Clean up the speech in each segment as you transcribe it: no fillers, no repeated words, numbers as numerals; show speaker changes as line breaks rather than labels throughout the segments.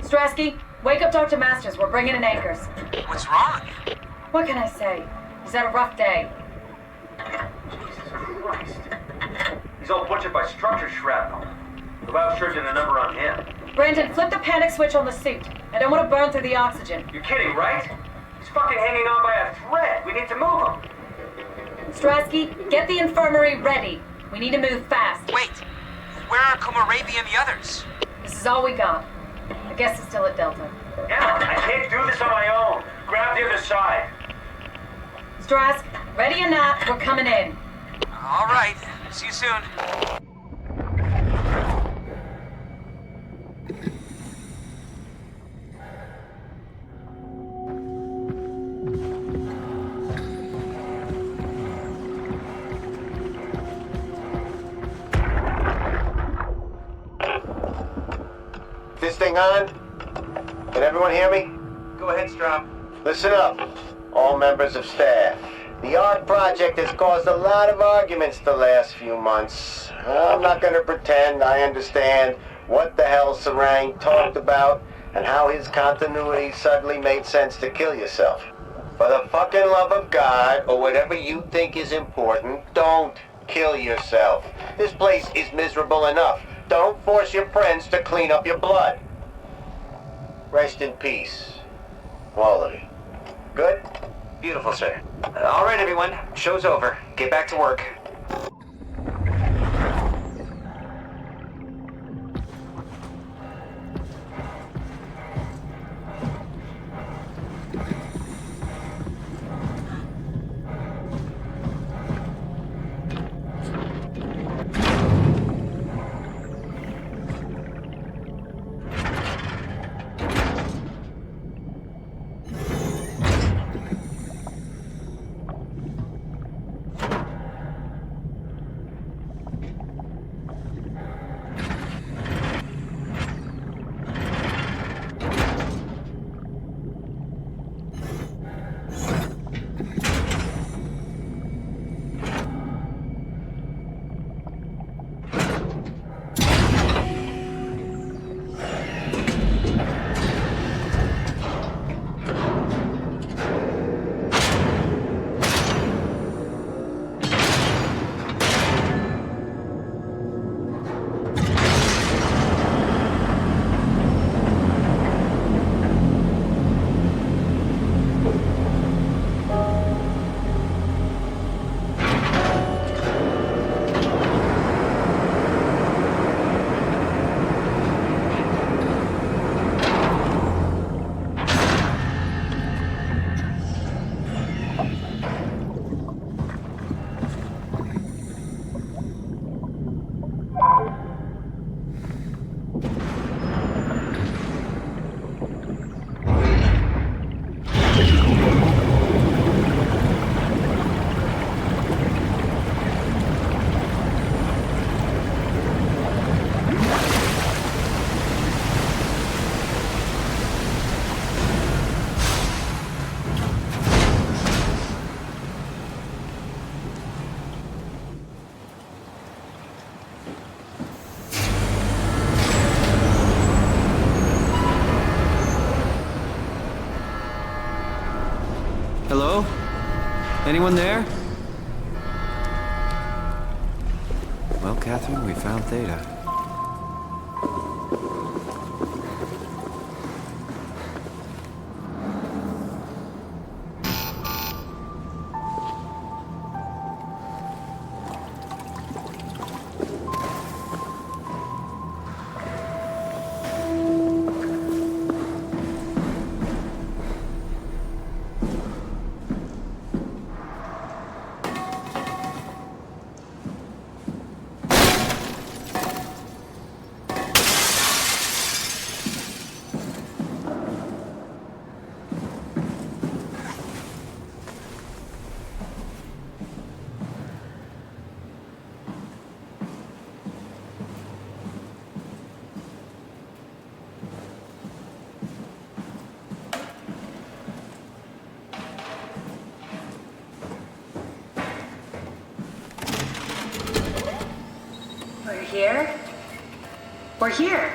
Strasky, wake up Dr. Masters. We're bringing in anchors.
What's wrong?
What can I say? He's had a rough day.
Jesus Christ. He's all butchered by structure shrapnel. The lab sure did a number on him.
Brandon, flip the panic switch on the suit. I don't want to burn through the oxygen.
You're kidding, right? He's fucking hanging on by a thread. We need to move him.
Strasky, get the infirmary ready. We need to move fast.
Wait, where are Komorabi and the others?
This is all we got. I guess it's still at Delta.
Emma, I can't do this on my own. Grab the other side.
Strask, ready or not, we're coming in.
All right, see you soon.
This thing on? Can everyone hear me?
Go ahead, Strom.
Listen up, all members of staff. The art project has caused a lot of arguments the last few months. I'm not gonna pretend I understand what the hell Sarang talked about and how his continuity suddenly made sense to kill yourself. For the fucking love of God, or whatever you think is important, don't kill yourself. This place is miserable enough. Don't force your friends to clean up your blood. Rest in peace, all of you. Good?
Beautiful, sir. All right, everyone. Show's over. Get back to work.
Hello? Anyone there? Well, Catherine, we found Theta.
We're here? We're here.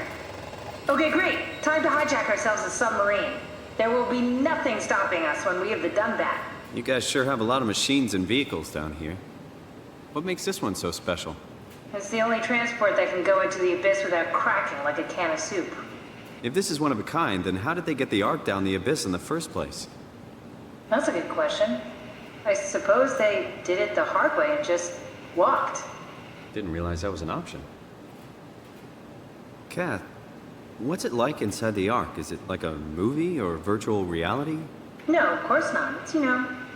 Okay, great. Time to hijack ourselves a submarine. There will be nothing stopping us when we have the Dunbat.
You guys sure have a lot of machines and vehicles down here. What makes this one so special?
It's the only transport that can go into the abyss without cracking like a can of soup.
If this is one of a kind, then how did they get the Ark down the abyss in the first place?
That's a good question. I suppose they did it the hard way and just walked.
Didn't realize that was an option. Kath, what's it like inside the Ark? Is it like a movie or virtual reality?
No, of course not. It's,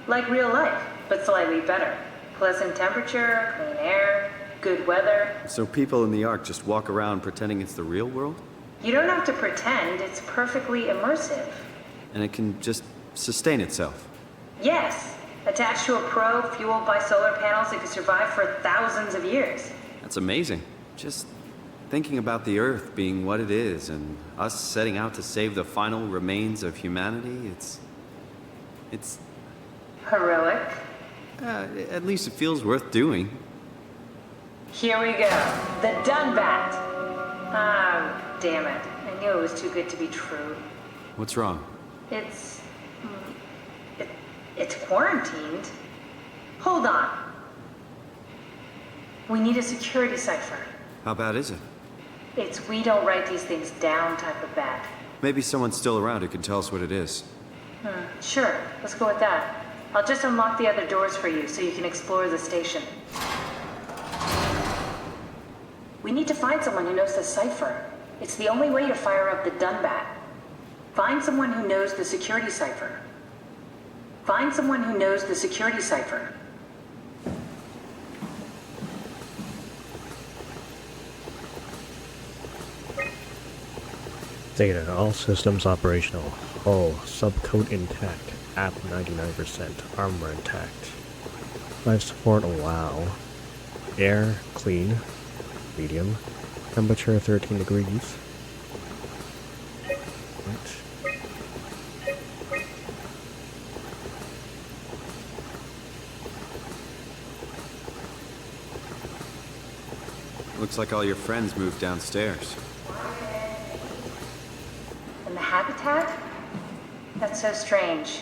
like real life, but slightly better. Pleasant temperature, clean air, good weather.
So people in the Ark just walk around pretending it's the real world?
You don't have to pretend, it's perfectly immersive.
And it can just sustain itself?
Yes. Attached to a probe fueled by solar panels, it could survive for thousands of years.
That's amazing. Just thinking about the Earth being what it is and us setting out to save the final remains of humanity, it's...
Heroic.
At least it feels worth doing.
Here we go. The Dunbat. Ah, damn it. I knew it was too good to be true.
What's wrong?
It's quarantined. Hold on. We need a security cipher.
How bad is it?
It's we don't write these things down type of bad.
Maybe someone's still around who can tell us what it is.
Sure, let's go with that. I'll just unlock the other doors for you so you can explore the station. We need to find someone who knows the cipher. It's the only way to fire up the Dunbat. Find someone who knows the security cipher. Find someone who knows the security cipher.
Data, all systems operational. Hull, subcode intact. App 99%. Armor intact. Life support, wow. Air, clean. Medium. Temperature, 13 degrees. Right.
Looks like all your friends moved downstairs.
And the habitat? That's so strange.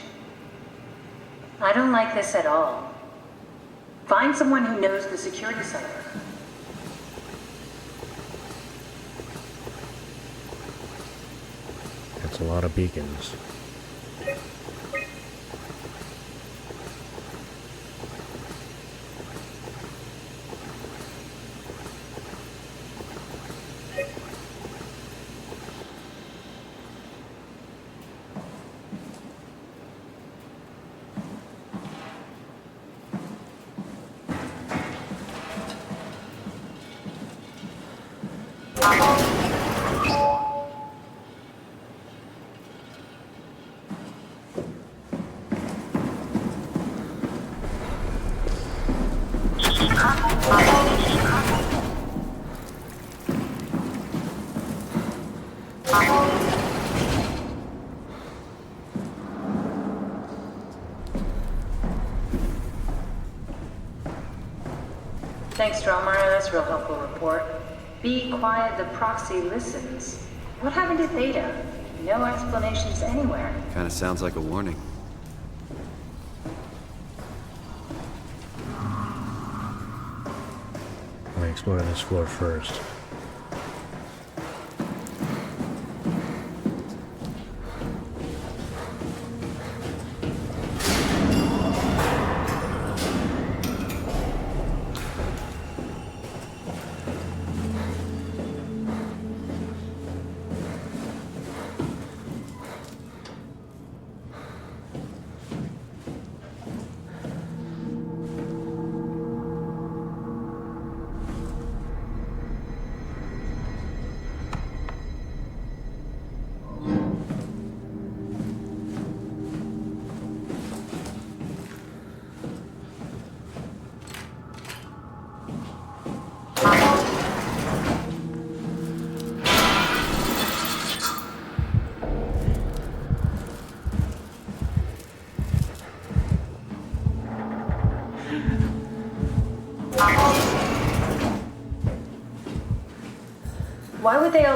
I don't like this at all. Find someone who knows the security cipher.
That's a lot of beacons.
Thanks, Dromar. That's a real helpful report. Be quiet, the proxy listens. What happened to Theta? No explanations anywhere.
Kinda sounds like a warning.
I'll explore this floor first.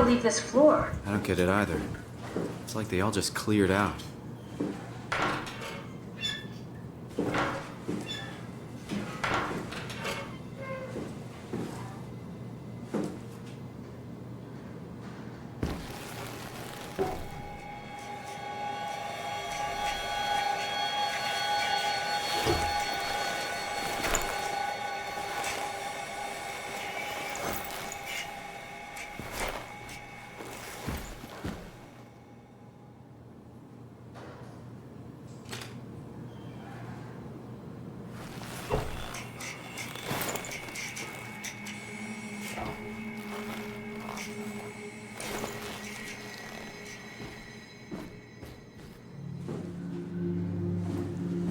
leave this floor.
I don't get it either. It's like they all just cleared out.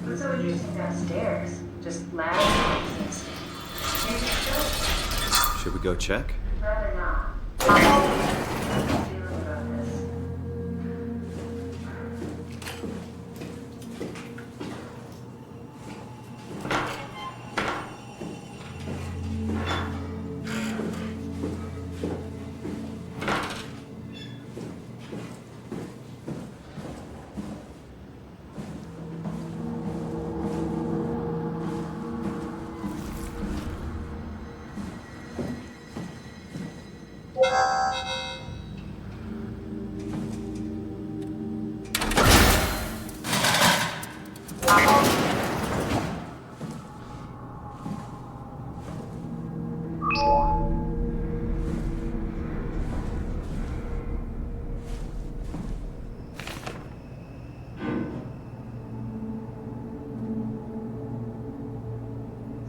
What's so interesting downstairs? Just loud noises. Maybe a show.
Should we go check?
Rather not. I'm feeling about this.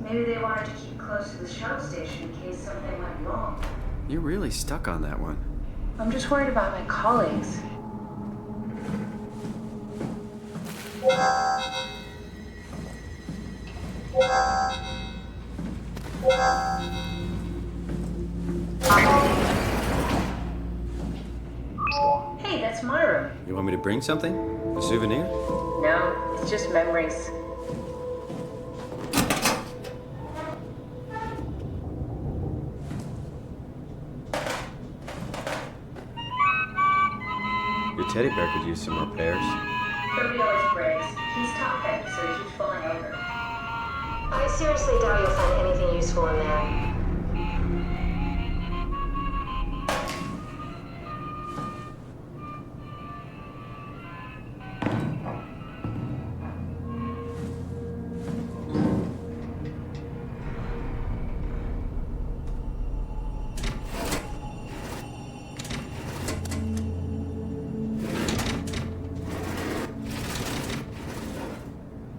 Maybe they wanted to keep close to the shuttle station in case something went wrong.
You're really stuck on that one.
I'm just worried about my colleagues. Hey, that's my room.
You want me to bring something? A souvenir?
No, it's just memories.
Your teddy bear could use some repairs.
Kirby always breaks. He's top heavy, so he keeps falling over.
I seriously doubt you'll find anything useful in there.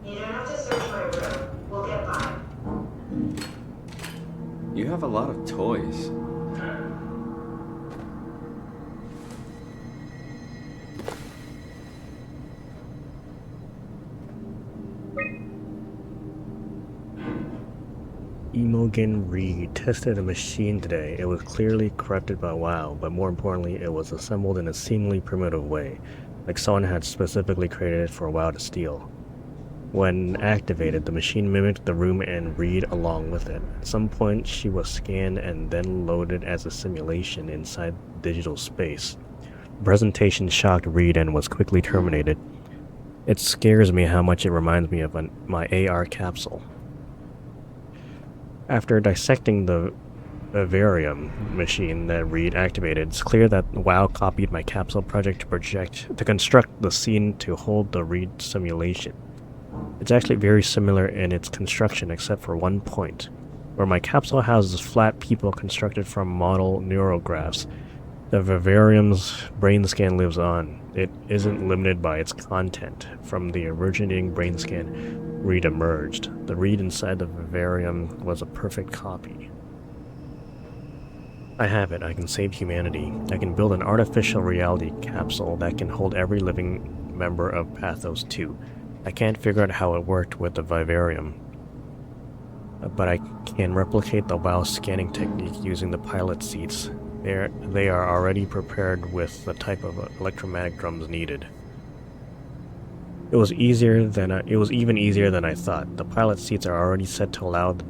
You don't have to search my room. We'll get by.
You have a lot of toys.
Imogen Reed tested a machine today. It was clearly corrupted by WoW, but more importantly, it was assembled in a seemingly primitive way, like someone had specifically created it for WoW to steal. When activated, the machine mimicked the room and Reed along with it. At some point, she was scanned and then loaded as a simulation inside digital space. The presentation shocked Reed and was quickly terminated. It scares me how much it reminds me of my AR capsule. After dissecting the vivarium machine that Reed activated, it's clear that WoW copied my capsule project to construct the scene to hold the Reed simulation. It's actually very similar in its construction except for one point. Where my capsule houses flat people constructed from model neurographs, the vivarium's brain scan lives on. It isn't limited by its content. From the originating brain scan, Reed emerged. The Reed inside the vivarium was a perfect copy. I have it. I can save humanity. I can build an artificial reality capsule that can hold every living member of Pathos 2. I can't figure out how it worked with the vivarium, but I can replicate the WoW scanning technique using the pilot seats. They are already prepared with the type of electromagnetic drums needed. It was even easier than I thought. The pilot seats are already set to allow the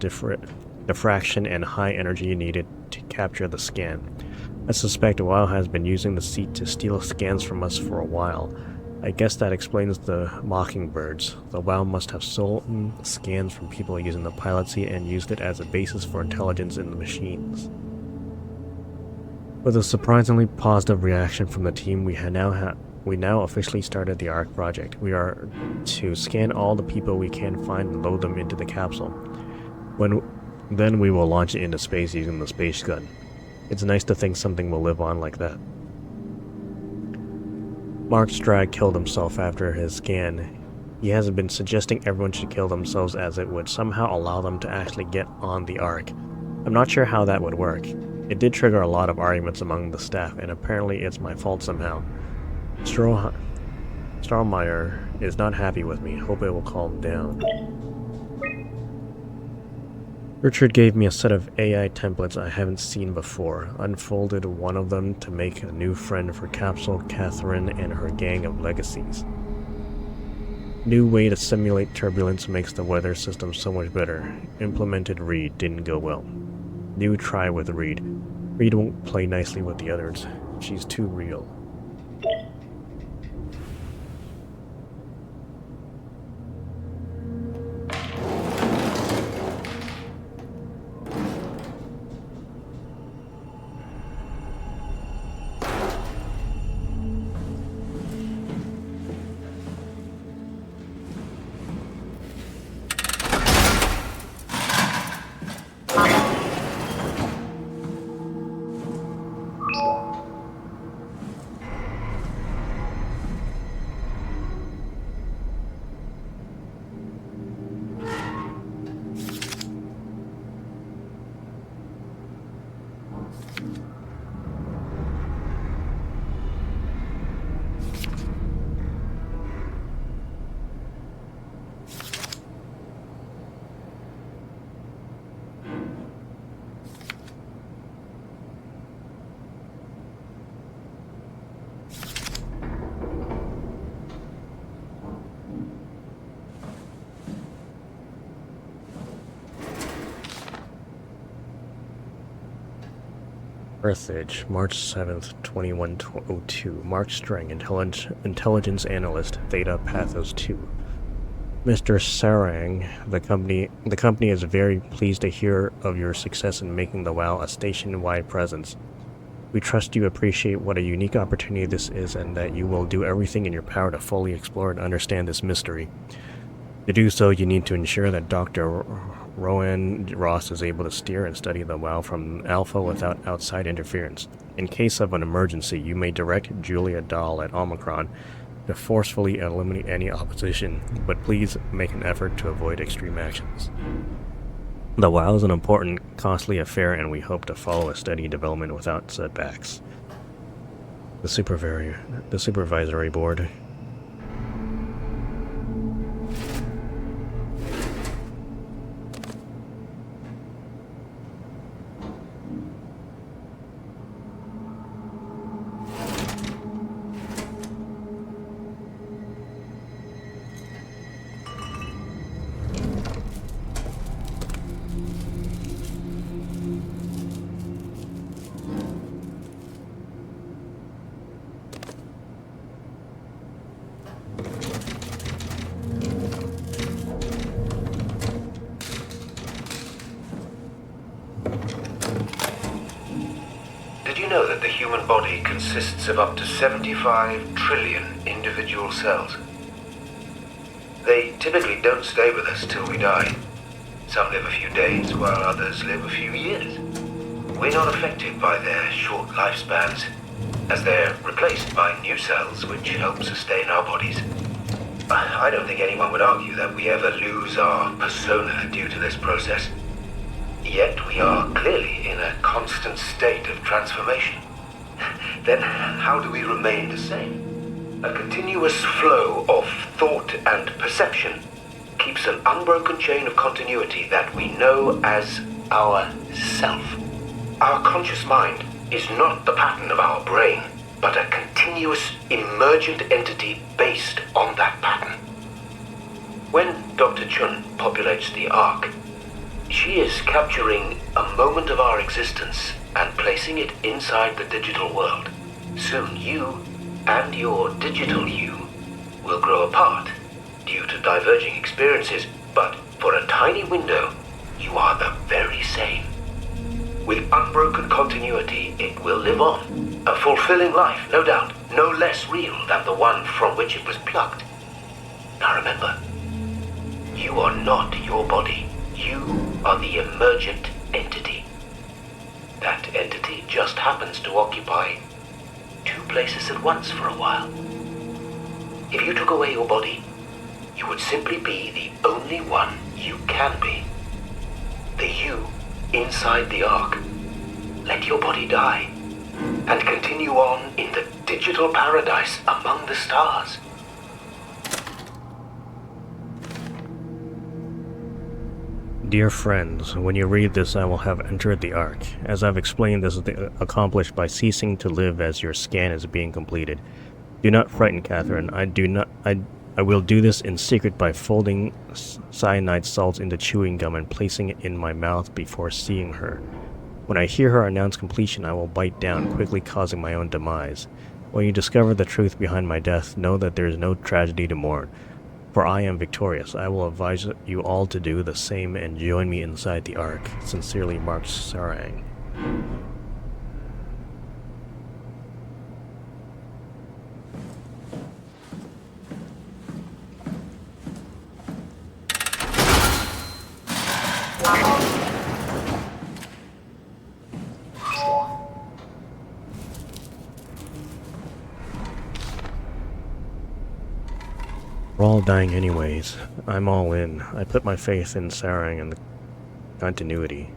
diffraction and high energy needed to capture the scan. I suspect WoW has been using the seat to steal scans from us for a while. I guess that explains the mockingbirds. The WoW must have stolen scans from people using the pilot seat and used it as a basis for intelligence in the machines. With a surprisingly positive reaction from the team, we now officially started the ARC project. We are to scan all the people we can find and load them into the capsule. Then we will launch it into space using the space gun. It's nice to think something will live on like that. Mark Strag killed himself after his scan. He has been suggesting everyone should kill themselves as it would somehow allow them to actually get on the ARC. I'm not sure how that would work. It did trigger a lot of arguments among the staff, and apparently it's my fault somehow. Strahlmeyer is not happy with me. Hope it will calm down. Richard gave me a set of AI templates I haven't seen before. Unfolded one of them to make a new friend for Capsule, Catherine, and her gang of legacies. New way to simulate turbulence makes the weather system so much better. Implemented Reed didn't go well. New try with Reed. Reed won't play nicely with the others. She's too real. Earthage, March 7th, 2102. Mark Strang, Intelligence Analyst, Theta Pathos 2. Mr. Sarang, the company is very pleased to hear of your success in making the WoW a station-wide presence. We trust you appreciate what a unique opportunity this is and that you will do everything in your power to fully explore and understand this mystery. To do so, you need to ensure that Dr. Rowan Ross is able to steer and study the WoW from Alpha without outside interference. In case of an emergency, you may direct Julia Dahl at Omicron to forcefully eliminate any opposition, but please make an effort to avoid extreme actions. The WoW is an important, costly affair, and we hope to follow a steady development without setbacks. The Supervisory Board.
Did you know that the human body consists of up to 75 trillion individual cells? They typically don't stay with us till we die. Some live a few days, while others live a few years. We're not affected by their short lifespans, as they're replaced by new cells which help sustain our bodies. I don't think anyone would argue that we ever lose our persona due to this process. Yet we are clearly in a constant state of transformation. Then how do we remain the same? A continuous flow of thought and perception keeps an unbroken chain of continuity that we know as our self. Our conscious mind is not the pattern of our brain, but a continuous emergent entity based on that pattern. When Dr. Chun populates the Ark, she is capturing a moment of our existence and placing it inside the digital world. Soon you and your digital you will grow apart due to diverging experiences, but for a tiny window, you are the very same. With unbroken continuity, it will live on. A fulfilling life, no doubt, no less real than the one from which it was plucked. Now remember, you are not your body. You are the emergent entity. That entity just happens to occupy two places at once for a while. If you took away your body, you would simply be the only one you can be. The you inside the Ark. Let your body die and continue on in the digital paradise among the stars.
Dear friends, when you read this, I will have entered the Ark. As I've explained, this is accomplished by ceasing to live as your scan is being completed. Do not frighten Catherine. I will do this in secret by folding cyanide salts into chewing gum and placing it in my mouth before seeing her. When I hear her announce completion, I will bite down, quickly causing my own demise. When you discover the truth behind my death, know that there is no tragedy to mourn. For I am victorious. I will advise you all to do the same and join me inside the Ark. Sincerely, Mark Sarang. We're all dying anyways. I'm all in. I put my faith in Sarang and the continuity.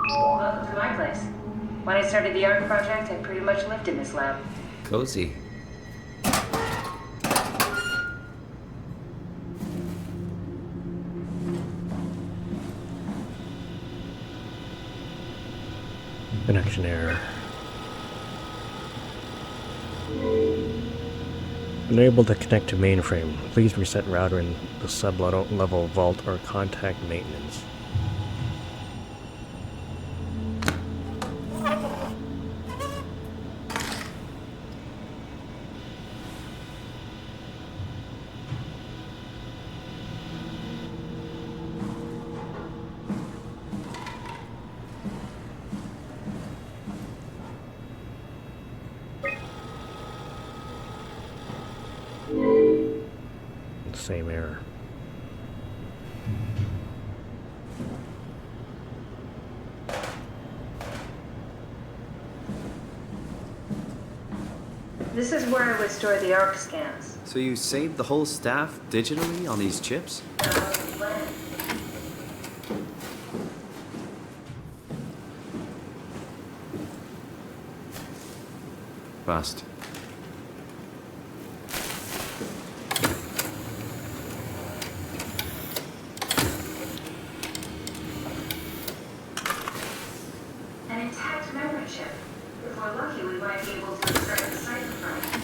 Welcome to my place. When I started the art project, I pretty much lived in this lab.
Cozy.
Connection error. Unable to connect to mainframe. Please reset router in the sub-level vault or contact maintenance. same error.
This is where I would store the ARC scans.
So you saved the whole staff digitally on these chips? Bust.
An intact memory chip. If we're lucky, we might be able to extract the cipher from it.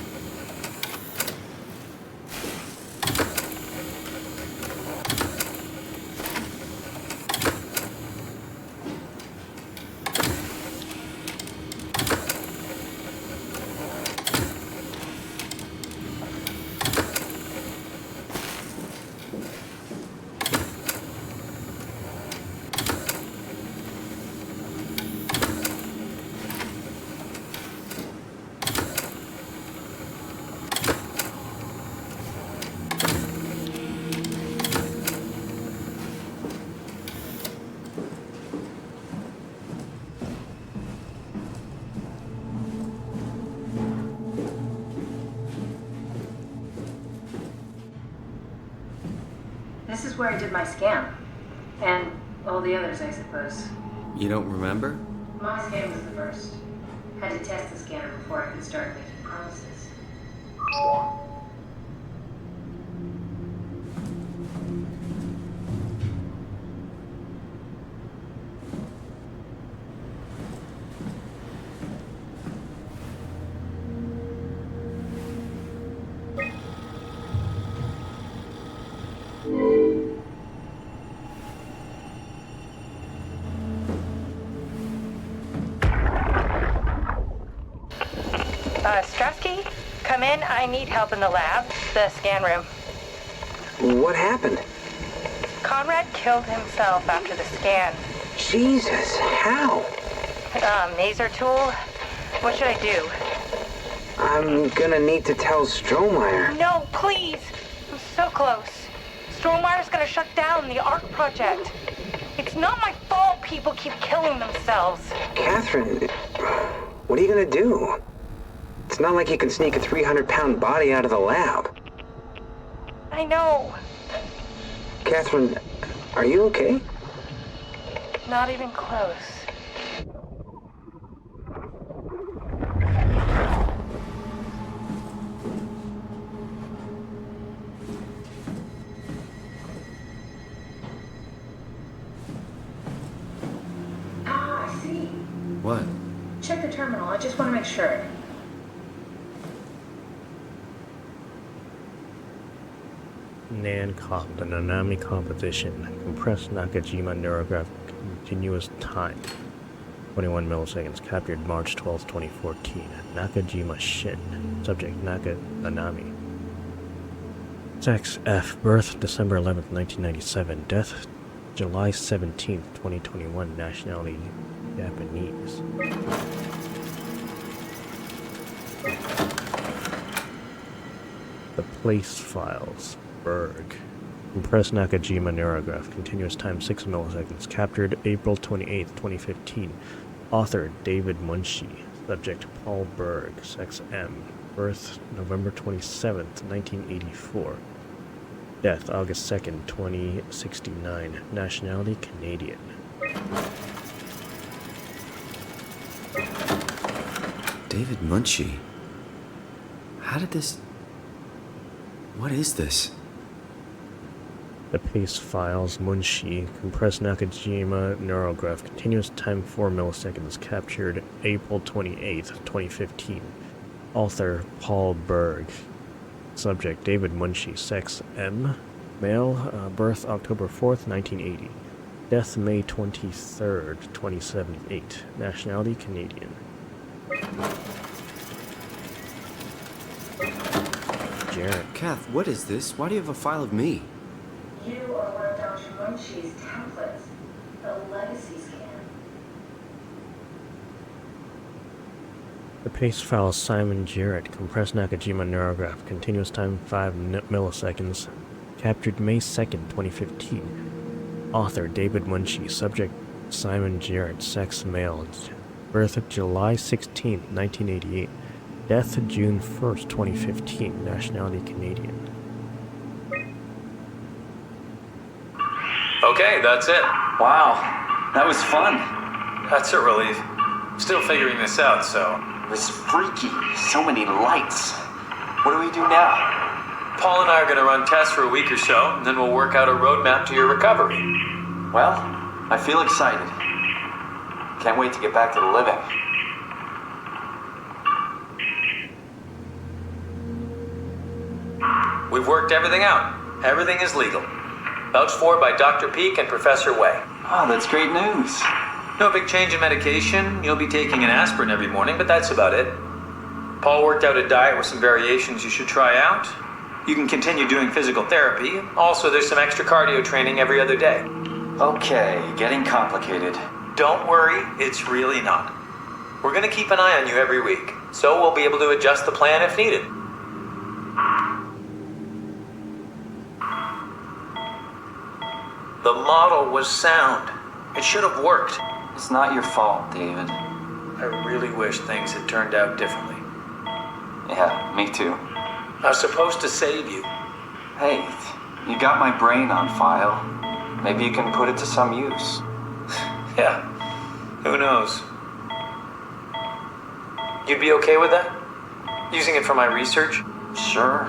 This is where I did my scan. And all the others, I suppose.
You don't remember?
My scan was the first. Had to test the scanner before I could start making promises.
Strasky, come in. I need help in the lab, the scan room.
What happened?
Conrad killed himself after the scan.
Jesus, how?
Maser tool? What should I do?
I'm gonna need to tell Strohmeyer.
No, please! I'm so close. Strohmeyer's gonna shut down the ARC project. It's not my fault people keep killing themselves.
Catherine, what are you gonna do? It's not like you can sneak a 300-pound body out of the lab.
I know.
Catherine, are you okay?
Not even close.
Ah, I see.
What?
Check the terminal. I just want to make sure.
NANCOM, the Nanami composition, compressed Nakajima neurograph continuous time, 21 milliseconds, captured March 12, 2014, Nakajima Shin, subject Nanami. Sex F, birth December 11th, 1997, death July 17th, 2021, nationality Japanese. The place files. Berg. Compressed Nakajima neurograph. Continuous time 6 milliseconds. Captured April 28, 2015. Author David Munshi. Subject Paul Berg. Sex M. Birth November 27, 1984. Death August 2nd, 2069. Nationality Canadian.
David Munshi. How did this... What is this?
The paste files Munshi, compressed Nakajima neurograph, continuous time 4 milliseconds, captured April 28th, 2015. Author Paul Berg. Subject David Munshi, sex M. Male, birth October 4th, 1980. Death May 23rd, 2078. Nationality Canadian. Jarrett.
Kath, what is this? Why do you have a file of me?
You are one of Dr. Munshi's templates. The legacy scan.
The paste file Simon Jarrett, compressed Nakajima neurograph, continuous time 5 milliseconds, Captured May 2nd, 2015. Author David Munshi. Subject Simon Jarrett. Sex male. Birth July 16, 1988. Death June 1st, 2015. Nationality Canadian.
Okay, that's it.
Wow, that was fun.
That's a relief. Still figuring this out, so...
It was freaky. So many lights. What do we do now?
Paul and I are going to run tests for a week or so, and then we'll work out a roadmap to your recovery.
Well, I feel excited. Can't wait to get back to the living.
We've worked everything out. Everything is legal. Vouched for by Dr. Peak and Professor Way.
Oh, that's great news.
No big change in medication. You'll be taking an aspirin every morning, but that's about it. Paul worked out a diet with some variations you should try out. You can continue doing physical therapy. Also, there's some extra cardio training every other day.
Okay, getting complicated.
Don't worry, it's really not. We're going to keep an eye on you every week, so we'll be able to adjust the plan if needed. The model was sound. It should have worked.
It's not your fault, David.
I really wish things had turned out differently.
Yeah, me too.
I was supposed to save you.
Hey, you got my brain on file. Maybe you can put it to some use.
Yeah, who knows? You'd be okay with that? Using it for my research?
Sure.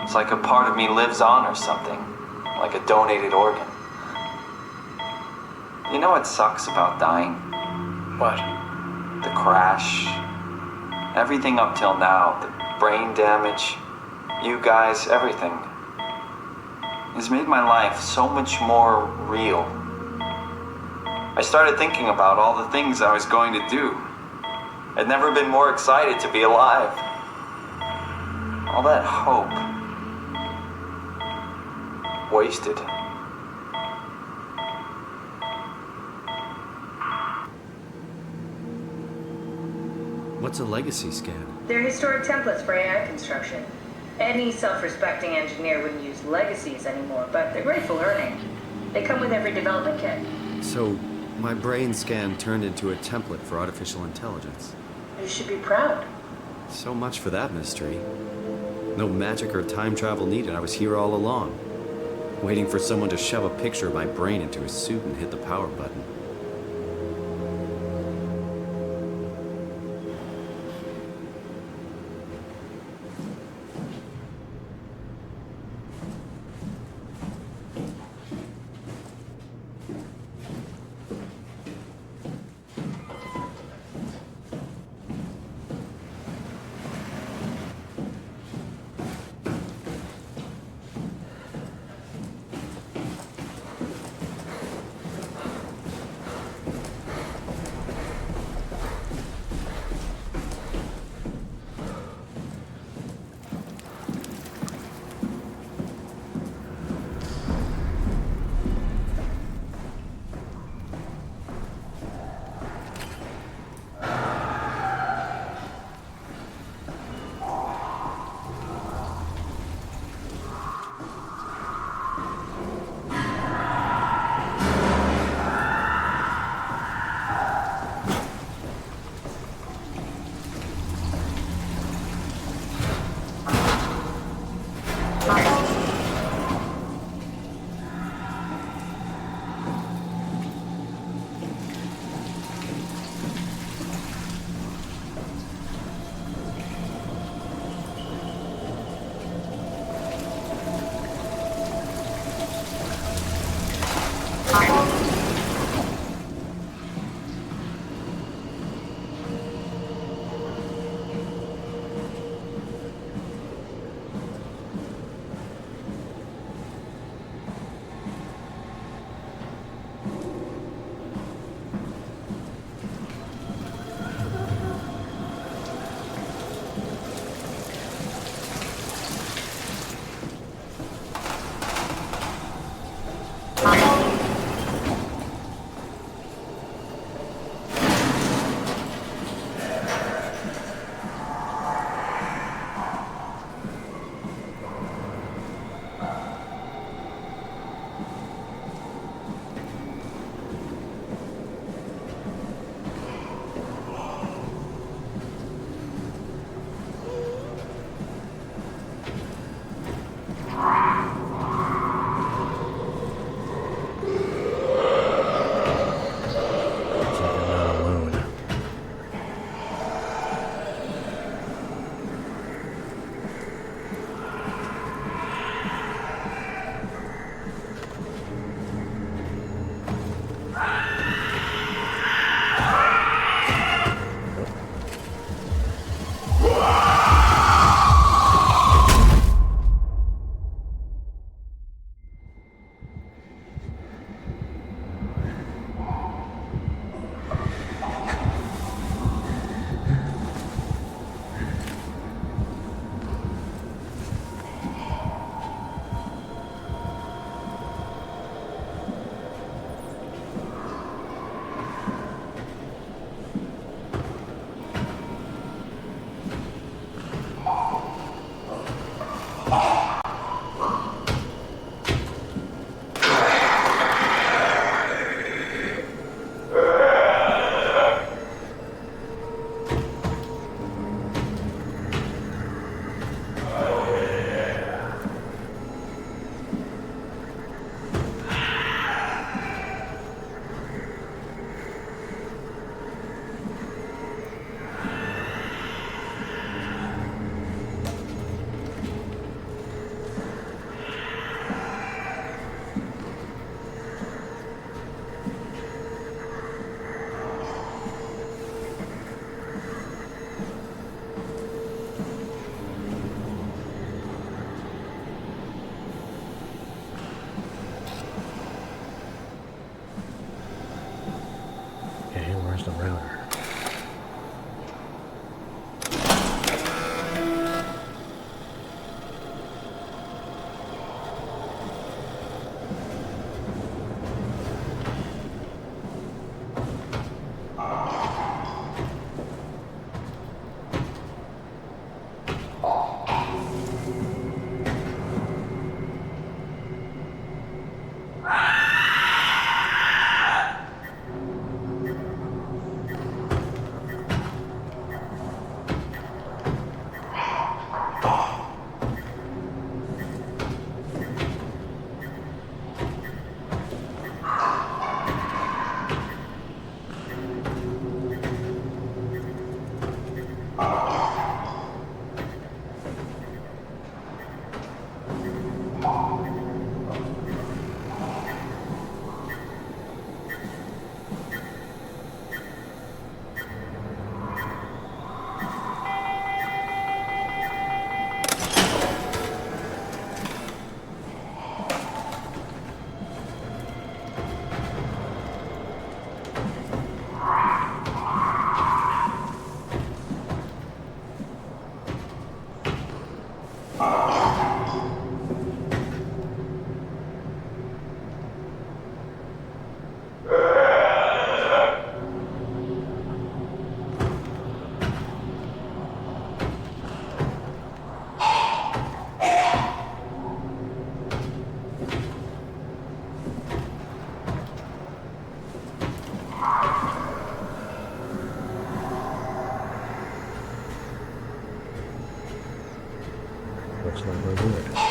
It's like a part of me lives on or something. Like a donated organ. You know what sucks about dying?
What?
The crash. Everything up till now. The brain damage. You guys, everything. It's made my life so much more real. I started thinking about all the things I was going to do. I'd never been more excited to be alive. All that hope. Wasted.
What's a legacy scan?
They're historic templates for AI construction. Any self-respecting engineer wouldn't use legacies anymore, but they're great for learning. They come with every development kit.
So, my brain scan turned into a template for artificial intelligence.
You should be proud.
So much for that mystery. No magic or time travel needed. I was here all along, waiting for someone to shove a picture of my brain into a suit and hit the power button.
the router? Looks like we're good.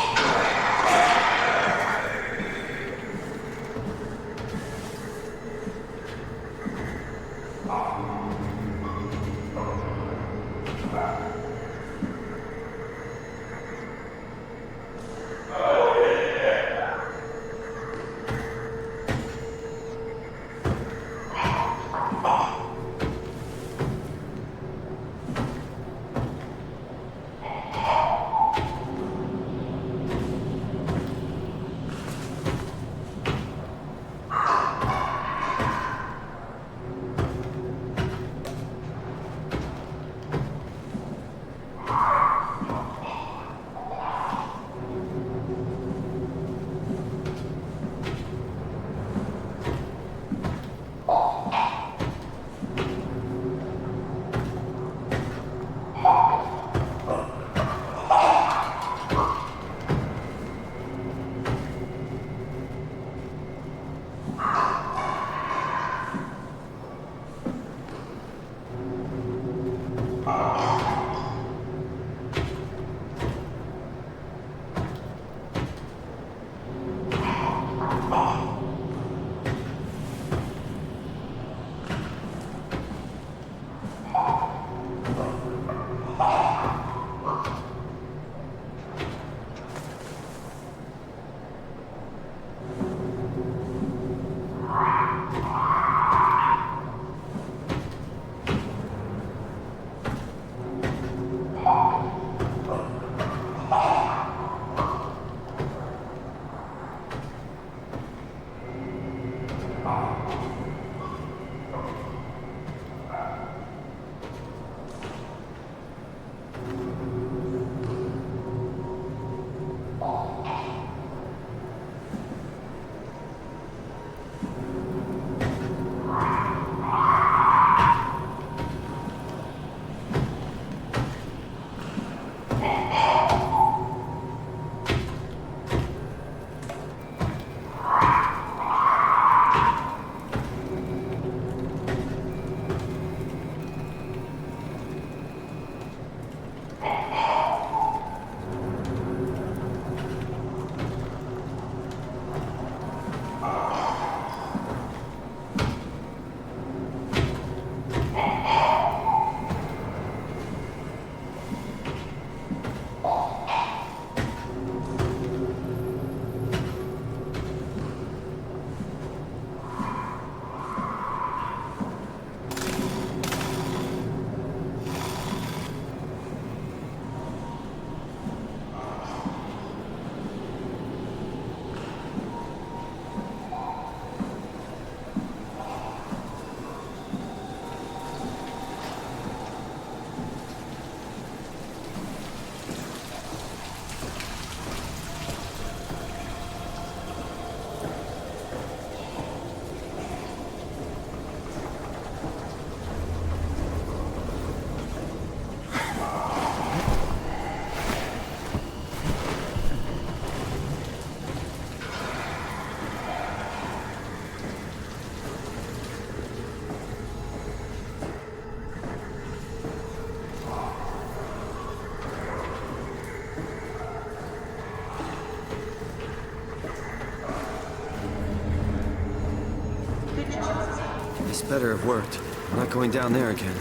This better have worked. I'm not going down there again.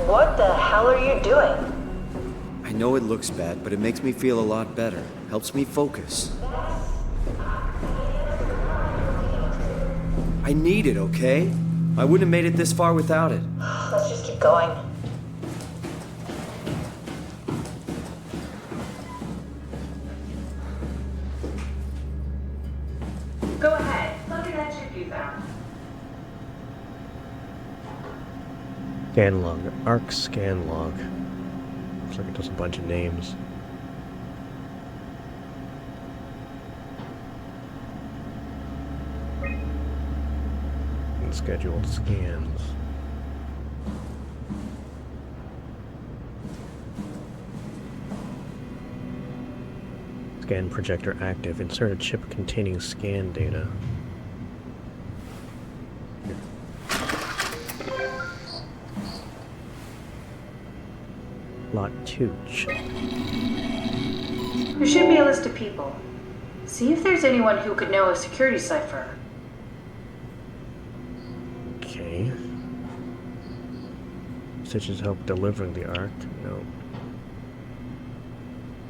What the hell are you doing?
I know it looks bad, but it makes me feel a lot better. Helps me focus. I need it, okay? I wouldn't have made it this far without it.
Let's just keep going. Go ahead. Look at that chip you found.
Scan log. Arc scan log. Looks like it does a bunch of names. And scheduled scans. Scan projector active. Insert a chip containing scan data. Lot 2.
There should be a list of people. See if there's anyone who could know a security cipher.
Okay. Stitches help delivering the arc. No.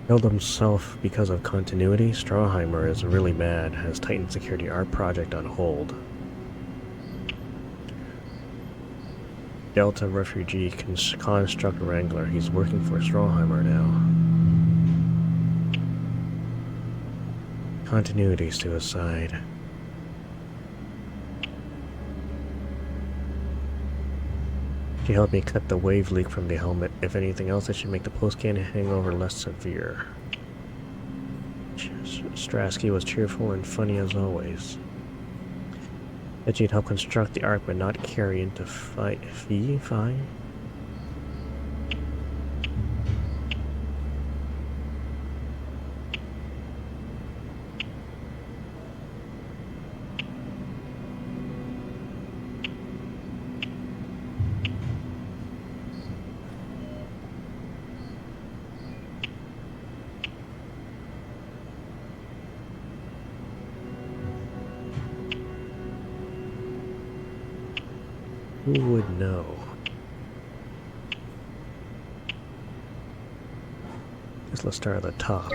Killed himself because of continuity. Strawheimer is really mad. Has Titan Security Art Project on hold. Delta refugee construct wrangler. He's working for Strawheimer now. Continuity suicide. She helped me cut the wave leak from the helmet. If anything else, it should make the post-scan hangover less severe. Strasky was cheerful and funny as always. That she'd help construct the arc but not carry into fight. Fine. Who would know? Guess let's start at the top.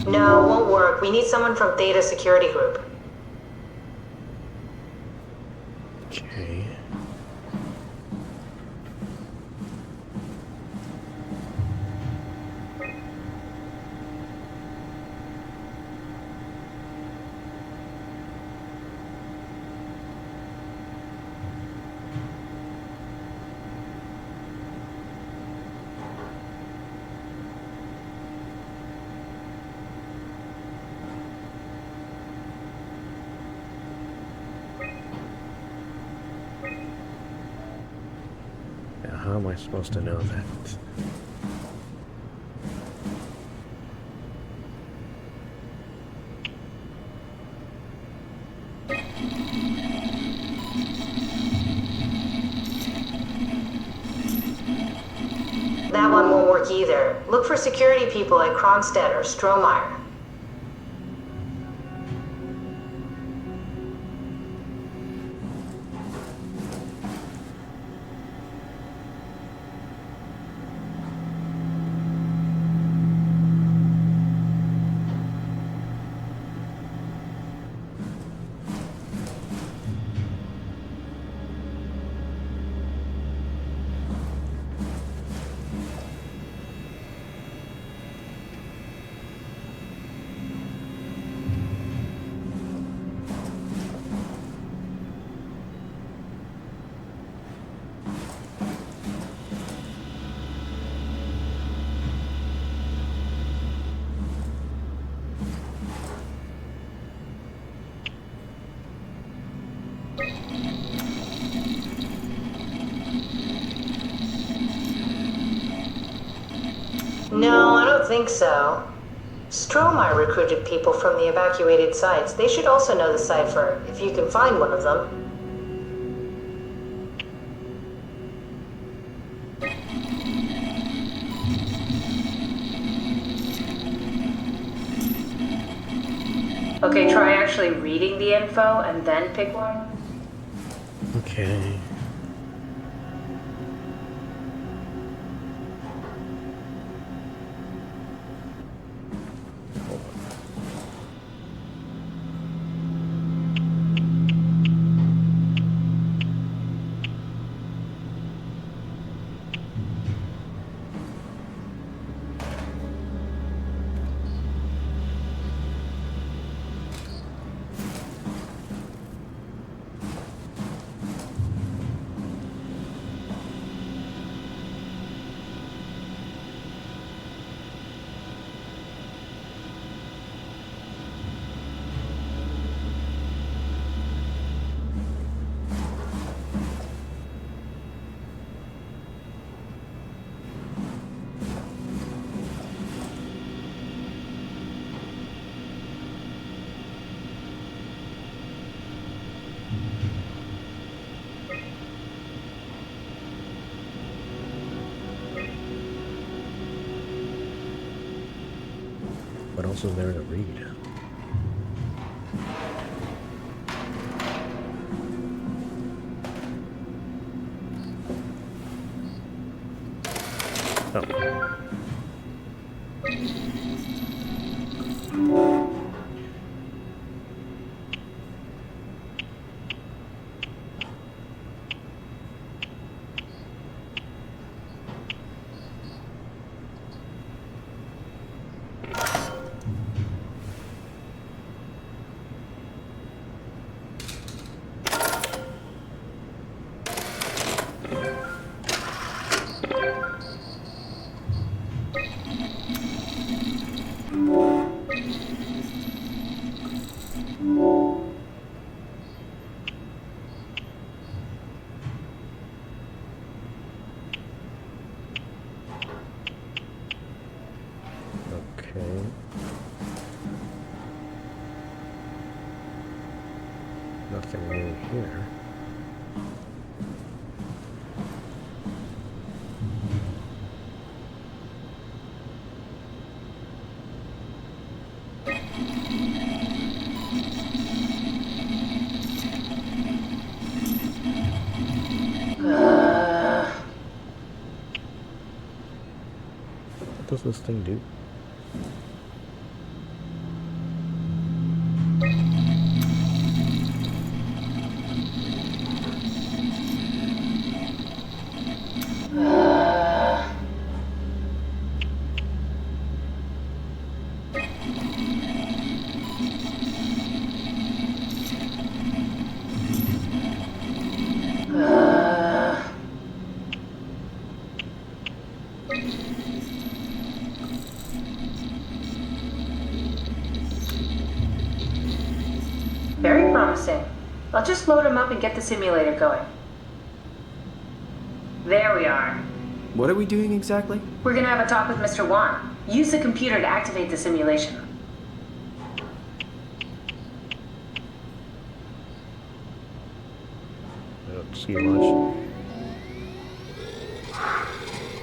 No, won't work. We need someone from Theta Security Group.
Okay. How am I supposed to know that?
That one won't work either. Look for security people at Kronstadt or Strohmeyer. No, I don't think so. Stromae recruited people from the evacuated sites. They should also know the cipher, if you can find one of them. Okay, try actually reading the info and then pick one.
Okay. What else is there to read? Oh. Okay. Nothing new here. What does this thing do?
Very promising. I'll just load him up and get the simulator going. There we are.
What are we doing exactly?
We're gonna have a talk with Mr. Wan. Use the computer to activate the simulation.
I don't see much.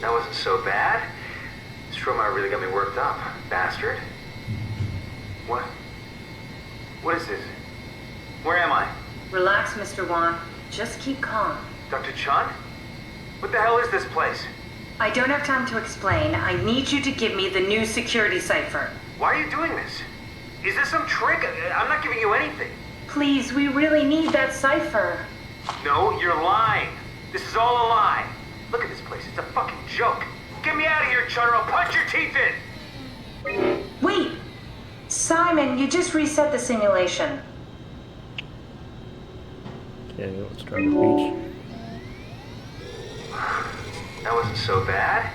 That wasn't so bad. Stromae really got me worked up, bastard. What is this? Where am I?
Relax, Mr. Wan. Just keep calm.
Dr. Chun? What the hell is this place?
I don't have time to explain. I need you to give me the new security cipher.
Why are you doing this? Is this some trick? I'm not giving you anything.
Please, we really need that cipher.
No, you're lying. This is all a lie. Look at this place. It's a fucking joke. Get me out of here, Chun, or I'll punch your teeth in.
Wait! Simon, you just reset the simulation.
Okay, let's try the beach.
That wasn't so bad.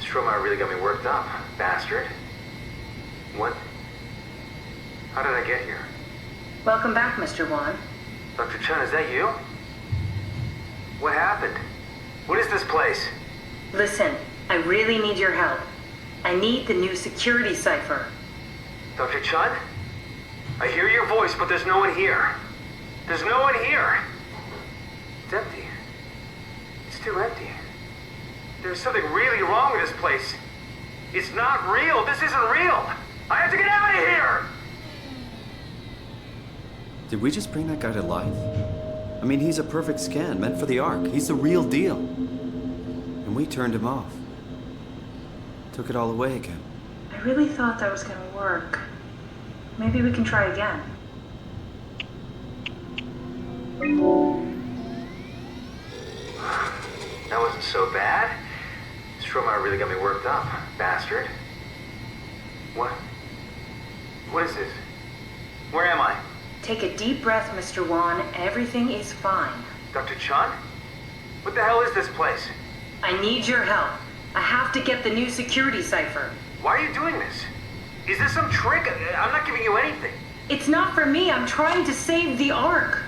Stromae really got me worked up, bastard. What? How did I get here?
Welcome back, Mr. Wan.
Dr. Chun, is that you? What happened? What is this place?
Listen, I really need your help. I need the new security cipher.
Dr. Chun? I hear your voice, but there's no one here. There's no one here. It's empty. It's too empty. There's something really wrong with this place. It's not real. This isn't real. I have to get out of here!
Did we just bring that guy to life? I mean, he's a perfect scan, meant for the Ark. He's the real deal. And we turned him off. Took it all away again.
I really thought that was gonna work. Maybe we can try again.
That wasn't so bad. Stromae really got me worked up, bastard. What? What is this? Where am I?
Take a deep breath, Mr. Wan. Everything is fine.
Dr. Chun? What the hell is this place?
I need your help. I have to get the new security cipher.
Why are you doing this? Is this some trick? I'm not giving you anything.
It's not for me. I'm trying to save the Ark.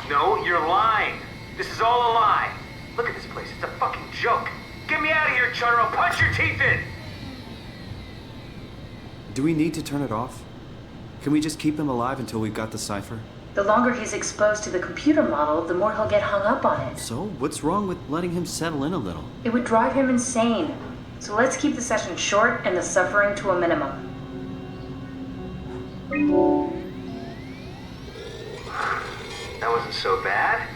No, you're lying. This is all a lie. Look at this place. It's a fucking joke. Get me out of here, Chun, or I'll punch your teeth in!
Do we need to turn it off? Can we just keep him alive until we've got the cipher?
The longer he's exposed to the computer model, the more he'll get hung up on it.
So, what's wrong with letting him settle in a little?
It would drive him insane. So let's keep the session short and the suffering to a minimum.
That wasn't so bad.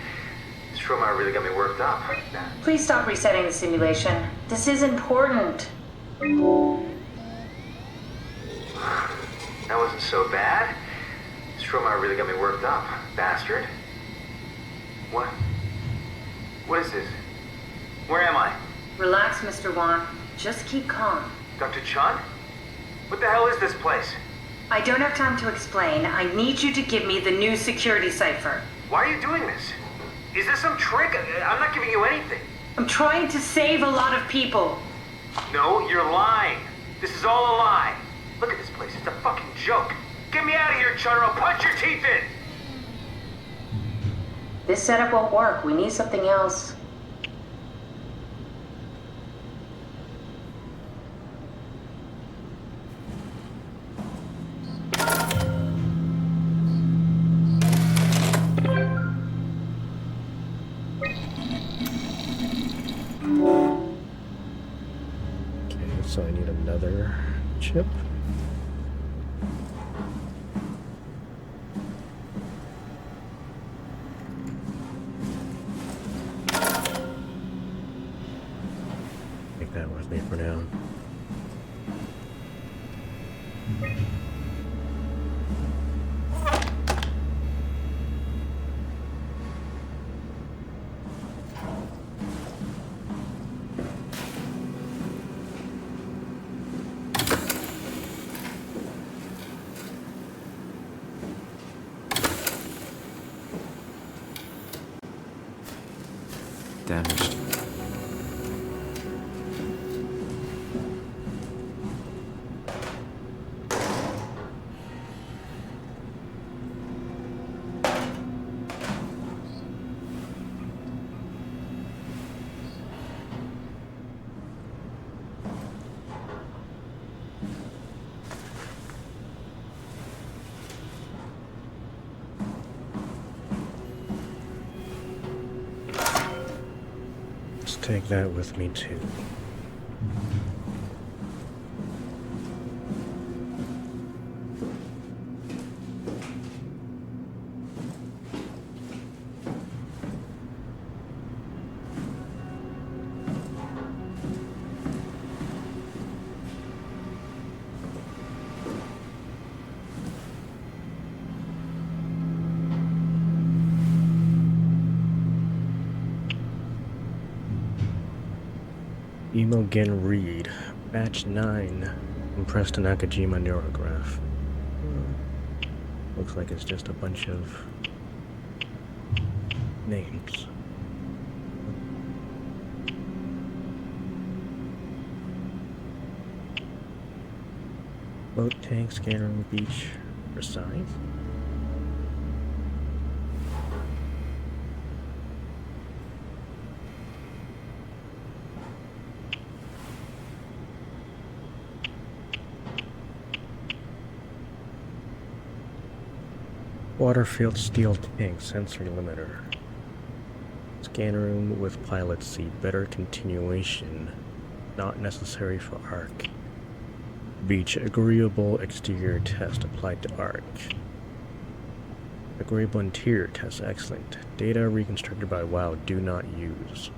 Stromae really got me worked up.
Please stop resetting the simulation. This is important.
That wasn't so bad. Stromae really got me worked up, bastard. What? What is this? Where am I?
Relax, Mr. Wan. Just keep calm.
Dr. Chun? What the hell is this place?
I don't have time to explain. I need you to give me the new security cipher.
Why are you doing this? Is this some trick? I'm not giving you anything.
I'm trying to save a lot of people.
No, you're lying. This is all a lie. Look at this place. It's a fucking joke. Get me out of here, Chun, or I'll punch your teeth in!
This setup won't work. We need something else.
Okay, so I need another chip. Take that with me for now.
Damaged.
Take that with me too. Imogen Reed, Batch 9, compressed to Nakajima neurograph. Looks like it's just a bunch of names. Boat, tank, scanner, beach, precise. Water-filled steel tank, sensory limiter. Scan room with pilot seat, better continuation. Not necessary for ARC. Beach, agreeable exterior test applied to ARC. Agreeable interior test, excellent. Data reconstructed by WoW, do not use.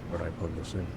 Where do I plug this in?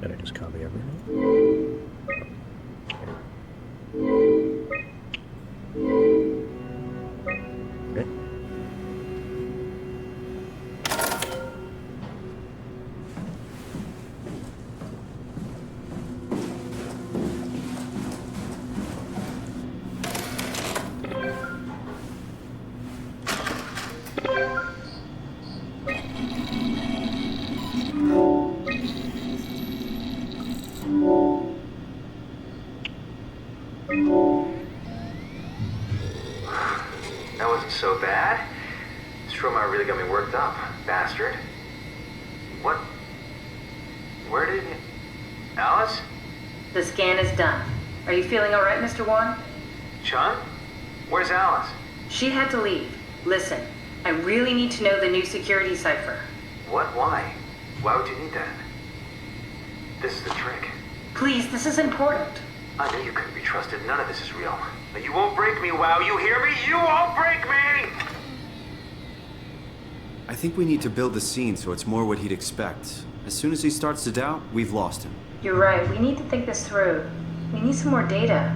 Did I just copy everything? Okay.
That wasn't so bad. Stromae really got me worked up, bastard. What? Where did you... Alice?
The scan is done. Are you feeling alright, Mr. Wan?
Chun? Where's Alice?
She had to leave. Listen, I really need to know the new security cipher.
What? Why? Why would you need that? This is the trick.
Please, this is important.
I knew you couldn't be trusted. None of this is real. Now, you won't break me, WoW. You hear me? You won't break me!
I think we need to build the scene so it's more what he'd expect. As soon as he starts to doubt, we've lost him.
You're right. We need to think this through. We need some more data.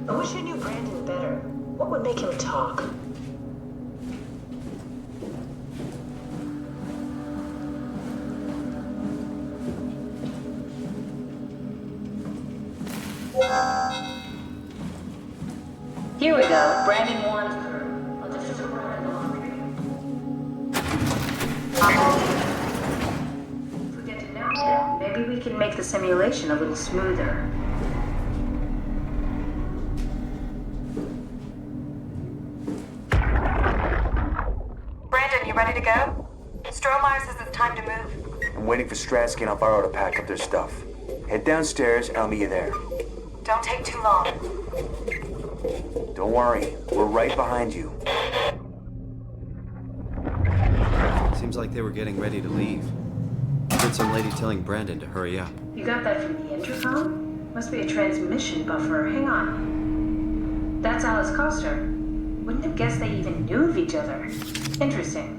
I wish I knew Brandon better. What would make him talk?
Here we go. Brandon Wan's crew. I'll just forget to know. Maybe we can make the simulation a little smoother.
ready to go? Strohmeyer says it's time to move.
I'm waiting for Stratsky and Alvaro to pack up their stuff. Head downstairs and I'll meet you there.
Don't take too long.
Don't worry, we're right behind you.
Seems like they were getting ready to leave. Heard some lady telling Brandon to hurry up.
You got that from the intercom? Must be a transmission buffer. Hang on. That's Alice Coster. Wouldn't have guessed they even knew of each other. Interesting.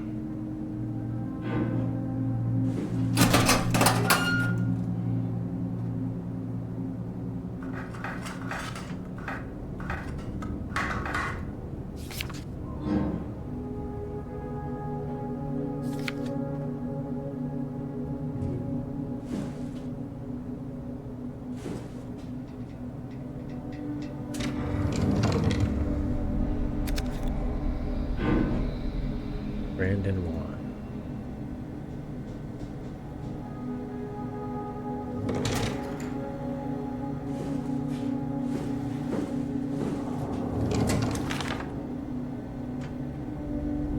Brandon Wan.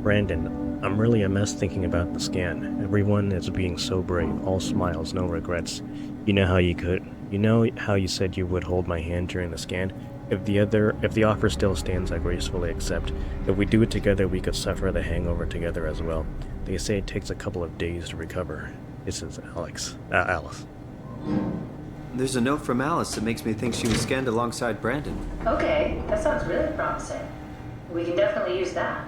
Brandon, I'm really a mess thinking about the scan. Everyone is being so brave, all smiles, no regrets. You know how you said you would hold my hand during the scan? If the offer still stands, I gracefully accept. If we do it together, we could suffer the hangover together as well. They say it takes a couple of days to recover. This is Alice.
There's a note from Alice that makes me think she was scanned alongside Brandon.
Okay, that sounds really promising. We can definitely use that.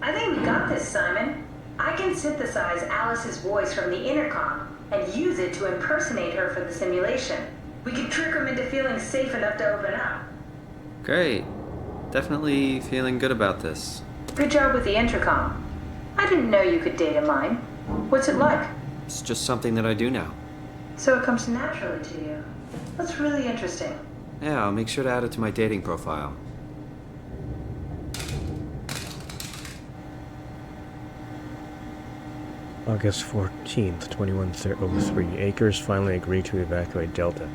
I think we got this, Simon. I can synthesize Alice's voice from the intercom and use it to impersonate her for the simulation. We could trick them into feeling safe enough to open up.
Great. Definitely feeling good about this.
Good job with the intercom. I didn't know you could data mine. What's it like?
It's just something that I do now.
So it comes naturally to you. That's really interesting.
Yeah, I'll make sure to add it to my dating profile.
August 14th, 2103. Akers finally agreed to evacuate Delta.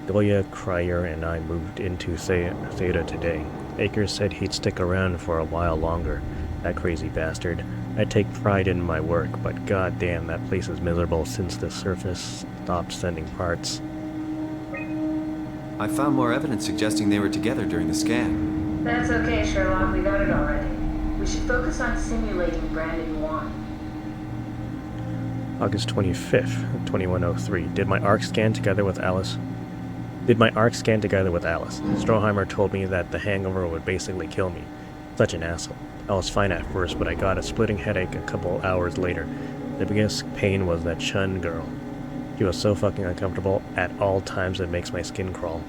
Goya, Cryer, and I moved into Theta today. Akers said he'd stick around for a while longer. That crazy bastard. I take pride in my work, but goddamn, that place is miserable since the surface stopped sending parts.
I found more evidence suggesting they were together during the scan.
That's okay, Sherlock. We got it already. We should focus on simulating Brandon Wan.
August 25th, 2103. Did my ARC scan together with Alice? Stroheimer told me that the hangover would basically kill me. Such an asshole. I was fine at first, but I got a splitting headache a couple hours later. The biggest pain was that Chun girl. She was so fucking uncomfortable at all times it makes my skin crawl.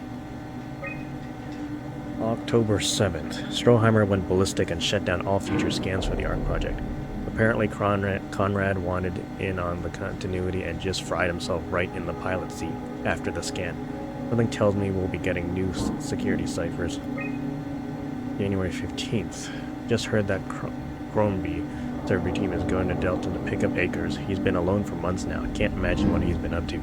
October 7th. Stroheimer went ballistic and shut down all future scans for the ARC project. Apparently Conrad wanted in on the continuity and just fried himself right in the pilot seat after the scan. Something tells me we'll be getting new security ciphers. January 15th. Just heard that Crombie survey team is going to Delta to pick up Akers. He's been alone for months now. Can't imagine what he's been up to.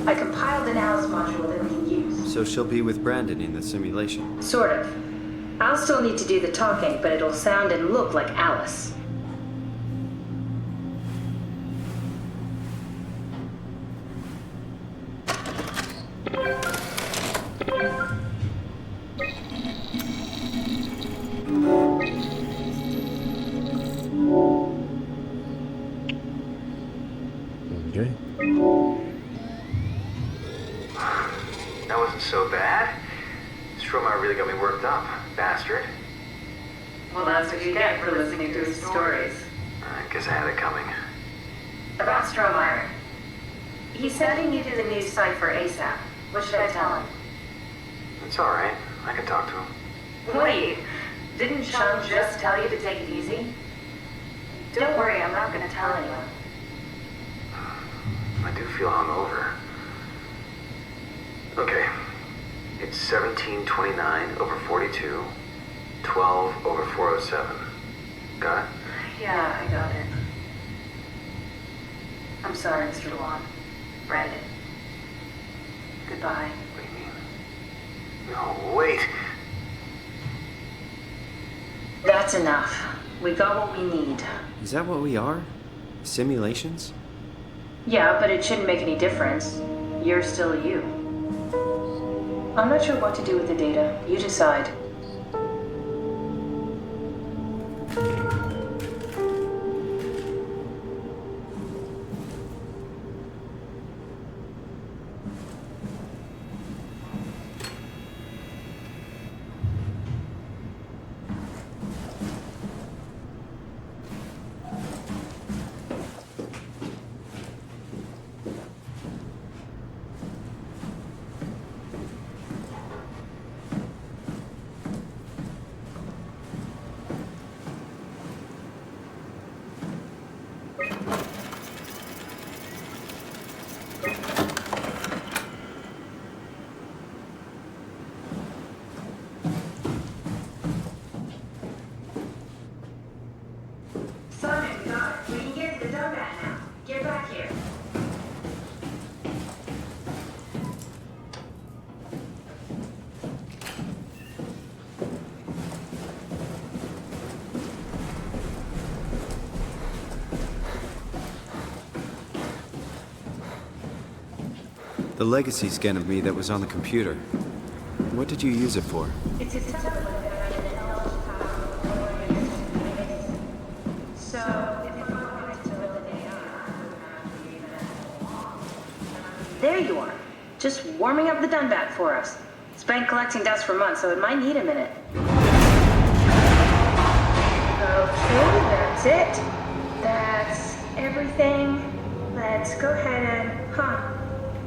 I compiled an Alice module that we can use.
So she'll be with Brandon in the simulation?
Sort of. I'll still need to do the talking, but it'll sound and look like Alice.
Okay.
That wasn't so bad. Strohmeyer really got me worked up, bastard.
Well, that's what you get for listening to his stories.
I guess I had it coming.
About Strohmeyer. He said he needed a new cipher ASAP. What should I tell him?
It's alright. I can talk to him.
Wait, didn't Chum just tell you to take it easy? Don't worry, I'm not going to tell anyone.
I do feel hungover. Okay. It's 1729 over 42, 12 over 407. Got it?
Yeah, I got it. I'm sorry, Mr. Long. Right. Goodbye.
What do you mean? No, wait.
That's enough. We got what we need.
Is that what we are? Simulations?
Yeah, but it shouldn't make any difference. You're still you. I'm not sure what to do with the data. You decide. Simon, we got it. We can get to the dumbat now. Get back here.
The legacy scan of me that was on the computer. What did you use it for?
It's a template that I can help So, if I wanted to know what they are, there you are. Just warming up the Dunbat for us. It's been collecting dust for months, so it might need a minute. Okay, that's it. That's everything. Let's go ahead and...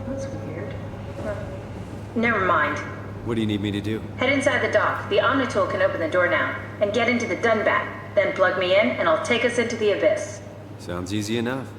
That's weird. Never mind.
What do you need me to do?
Head inside the dock. The Omnitool can open the door now. And get into the Dunbat. Then plug me in, and I'll take us into the abyss.
Sounds easy enough.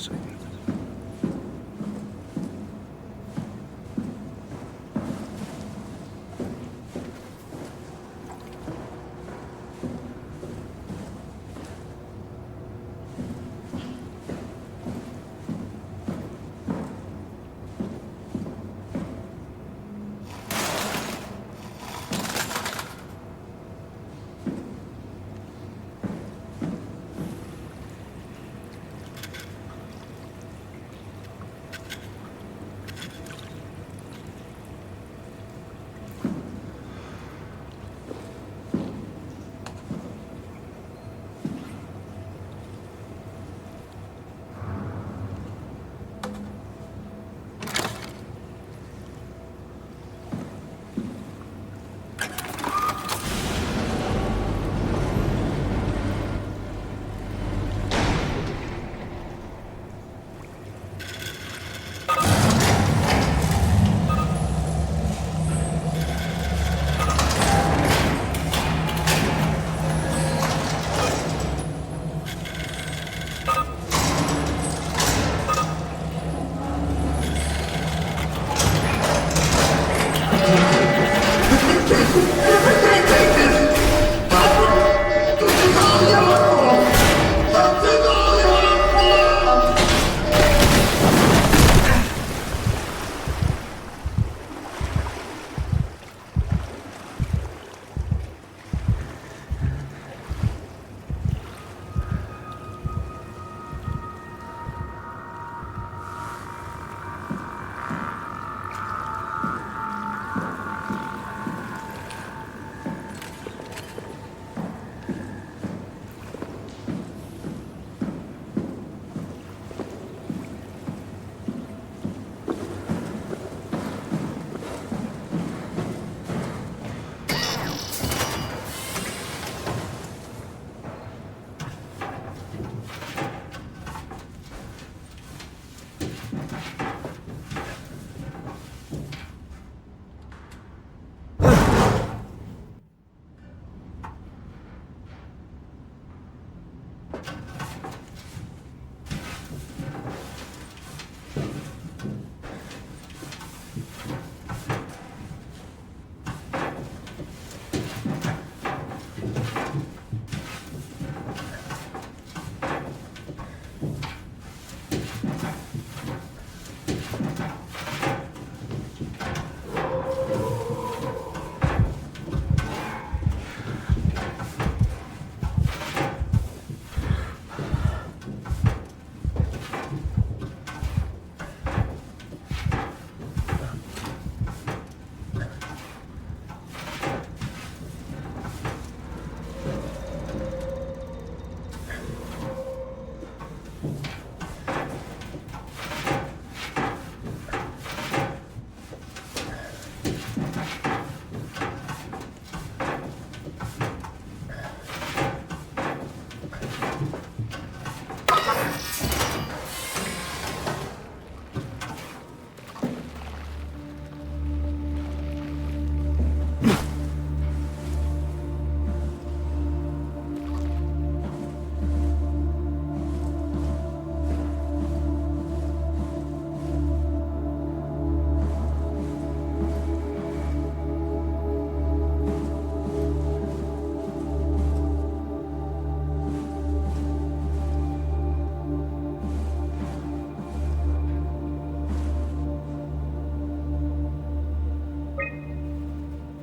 Processing.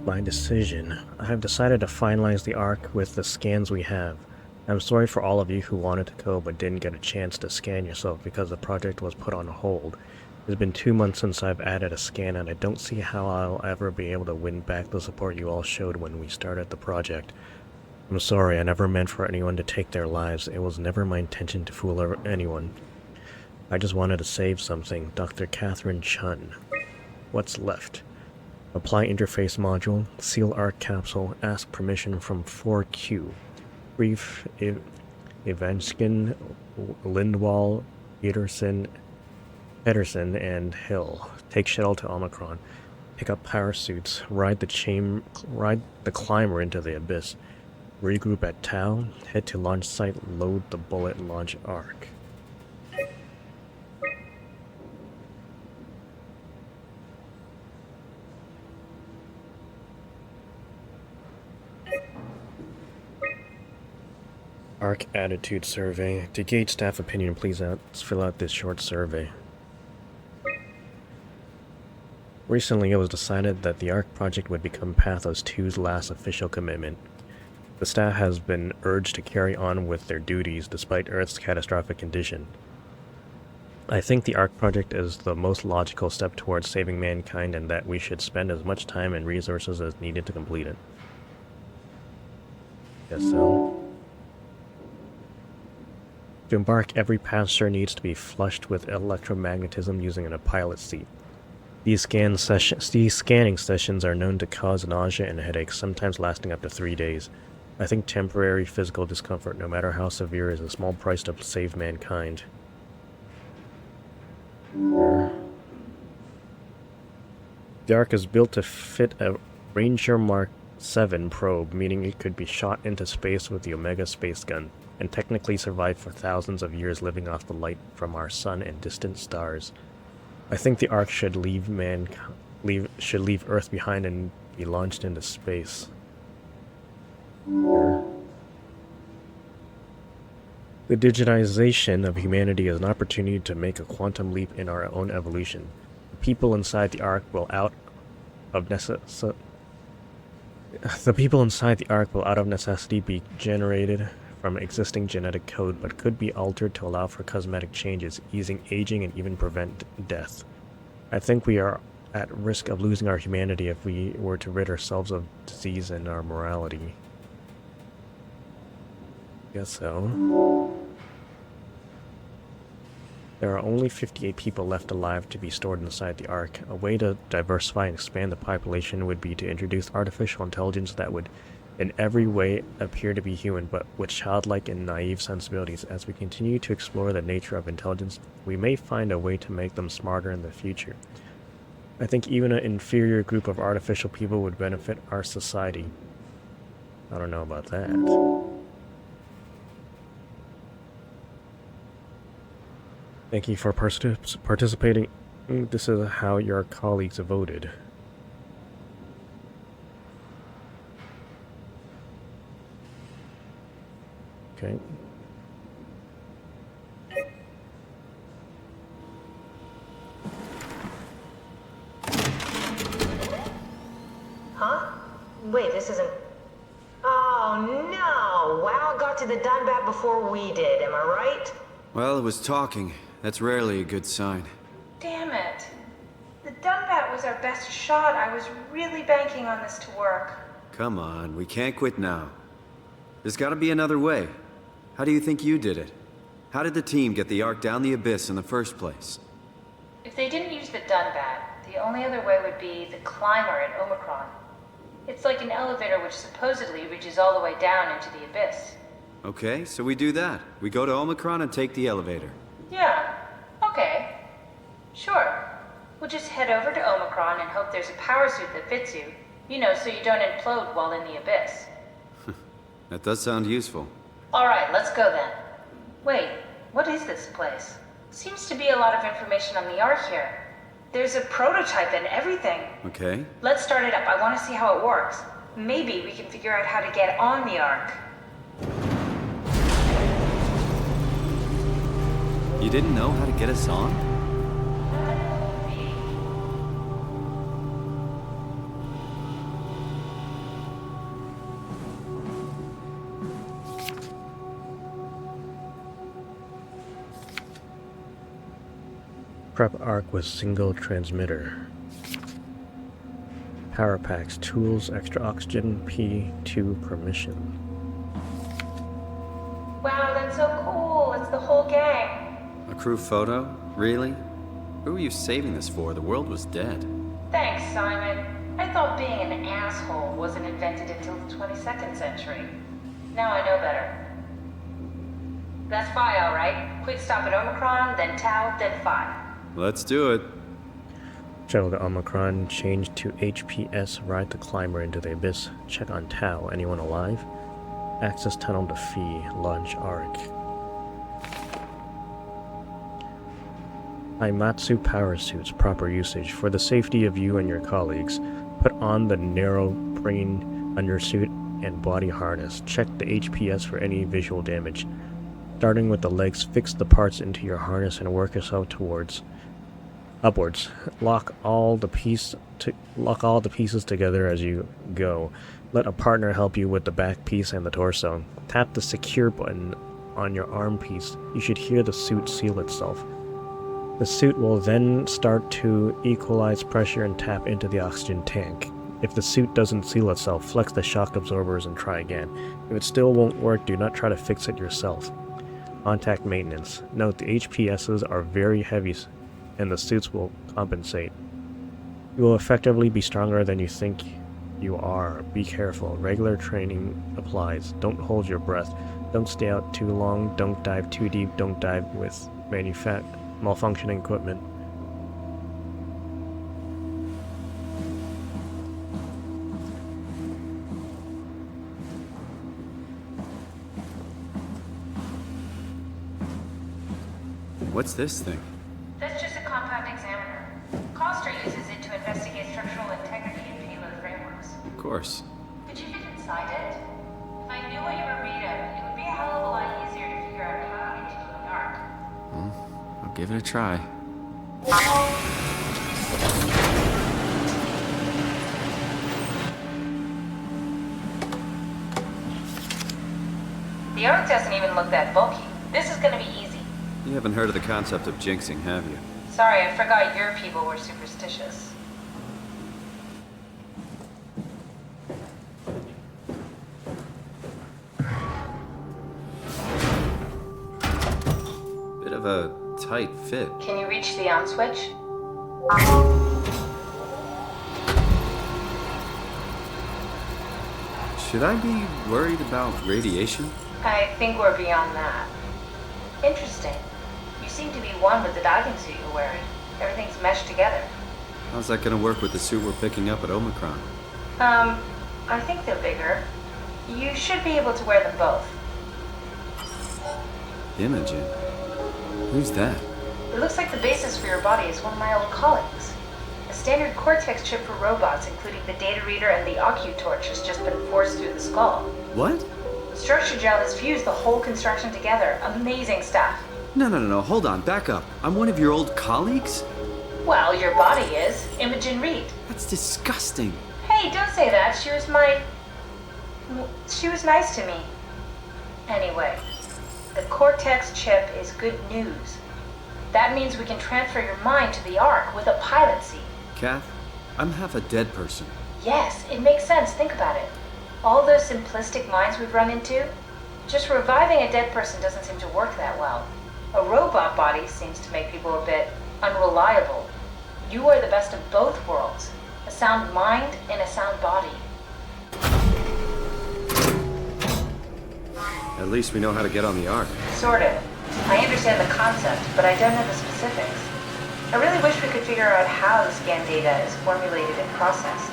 My decision. I have decided to finalize the arc with the scans we have. I'm sorry for all of you who wanted to go but didn't get a chance to scan yourself because the project was put on hold. It's been 2 months since I've added a scan and I don't see how I'll ever be able to win back the support you all showed when we started the project. I'm sorry, I never meant for anyone to take their lives. It was never my intention to fool anyone. I just wanted to save something. Dr. Catherine Chun. What's left? Apply interface module, seal arc capsule, ask permission from 4Q. Brief Evanskin, Lindwall, Peterson, and Hill. Take shuttle to Omicron. Pick up power suits. Ride the climber into the abyss. Regroup at Tau. Head to launch site. Load the bullet launch arc. ARC Attitude Survey. To gauge staff opinion, please fill out this short survey. Recently, it was decided that the ARC project would become Pathos 2's last official commitment. The staff has been urged to carry on with their duties despite Earth's catastrophic condition. I think the ARC project is the most logical step towards saving mankind and that we should spend as much time and resources as needed to complete it. Guess so. To embark, every passenger needs to be flushed with electromagnetism using a pilot seat. These scanning sessions are known to cause nausea and headaches, sometimes lasting up to 3 days. I think temporary physical discomfort, no matter how severe, is a small price to save mankind. The ARC is built to fit a Ranger Mark 7 probe, meaning it could be shot into space with the Omega space gun, and technically survive for thousands of years living off the light from our sun and distant stars. I think the ARC should leave Earth behind and be launched into space. The digitization of humanity is an opportunity to make a quantum leap in our own evolution. The people inside the ARC will out of necessity be generated from existing genetic code, but could be altered to allow for cosmetic changes, easing aging and even prevent death. I think we are at risk of losing our humanity if we were to rid ourselves of disease and our morality. Guess so. There are only 58 people left alive to be stored inside the ARC. A way to diversify and expand the population would be to introduce artificial intelligence that would in every way appear to be human, but with childlike and naive sensibilities. As we continue to explore the nature of intelligence, we may find a way to make them smarter in the future. I think even an inferior group of artificial people would benefit our society. I don't know about that. Thank you for participating. This is how your colleagues voted. Okay.
Huh? Wait, this isn't... Oh, no! WoW got to the Dunbat before we did, am I right?
Well, it was talking. That's rarely a good sign.
Damn it. The Dunbat was our best shot. I was really banking on this to work.
Come on, we can't quit now. There's gotta be another way. How do you think you did it? How did the team get the ARC down the abyss in the first place?
If they didn't use the Dunbat, the only other way would be the climber at Omicron. It's like an elevator which supposedly reaches all the way down into the abyss.
Okay, so we do that. We go to Omicron and take the elevator.
Yeah, okay. Sure. We'll just head over to Omicron and hope there's a power suit that fits you. You know, so you don't implode while in the abyss.
That does sound useful.
Alright, let's go then. Wait, what is this place? Seems to be a lot of information on the ARC here. There's a prototype and everything.
Okay.
Let's start it up. I want to see how it works. Maybe we can figure out how to get on the ARC.
You didn't know how to get us on?
Prep ARC with single transmitter. Power packs, tools, extra oxygen, P2 permission.
Wow, that's so cool. It's the whole gang.
A crew photo? Really? Who were you saving this for? The world was dead.
Thanks, Simon. I thought being an asshole wasn't invented until the 22nd century. Now I know better. That's Phi, all right. Quick stop at Omicron, then Tau, then Phi.
Let's do it.
Shuttle to Omicron, change to HPS, ride the climber into the abyss, check on Tau, anyone alive? Access tunnel to Phi, launch ARC. Aimatsu power suits, proper usage. For the safety of you and your colleagues, put on the narrow brain undersuit and body harness. Check the HPS for any visual damage. Starting with the legs, fix the parts into your harness and work yourself upwards. Lock all the pieces together as you go. Let a partner help you with the back piece and the torso. Tap the secure button on your arm piece. You should hear the suit seal itself. The suit will then start to equalize pressure and tap into the oxygen tank. If the suit doesn't seal itself, flex the shock absorbers and try again. If it still won't work, do not try to fix it yourself. Contact maintenance. Note the HPSs are very heavy and the suits will compensate. You will effectively be stronger than you think you are. Be careful. Regular training applies. Don't hold your breath. Don't stay out too long. Don't dive too deep. Don't dive with malfunctioning equipment.
What's this thing?
That's just a compact examiner. Coster uses it to investigate structural integrity in payload frameworks.
Of course.
Could you get inside it? If I knew what you were made of, it would be a hell of a lot easier to figure out how to get you in the dark.
Well, I'll give it a try.
The arc doesn't even look that bulky. This is gonna be easy.
You haven't heard of the concept of jinxing, have you?
Sorry, I forgot your people were superstitious.
Bit of a tight fit.
Can you reach the on switch?
Should I be worried about radiation?
I think we're beyond that. Interesting. You seem to be one with the diving suit you're wearing. Everything's meshed together.
How's that gonna work with the suit we're picking up at Omicron?
I think they're bigger. You should be able to wear them both.
Imogen? Who's that?
It looks like the basis for your body is one of my old colleagues. A standard Cortex chip for robots, including the data reader and the OcuTorch, has just been forced through the skull.
What?
Structure gel has fused the whole construction together. Amazing stuff.
No, hold on, back up. I'm one of your old colleagues?
Well, your body is. Imogen Reed.
That's disgusting.
Hey, don't say that. She was nice to me. Anyway, the Cortex chip is good news. That means we can transfer your mind to the Ark with a pilot seat.
Kath, I'm half a dead person.
Yes, it makes sense. Think about it. All those simplistic minds we've run into, just reviving a dead person doesn't seem to work that well. A robot body seems to make people a bit unreliable. You are the best of both worlds. A sound mind and a sound body.
At least we know how to get on the Ark.
Sort of. I understand the concept, but I don't know the specifics. I really wish we could figure out how the scan data is formulated and processed.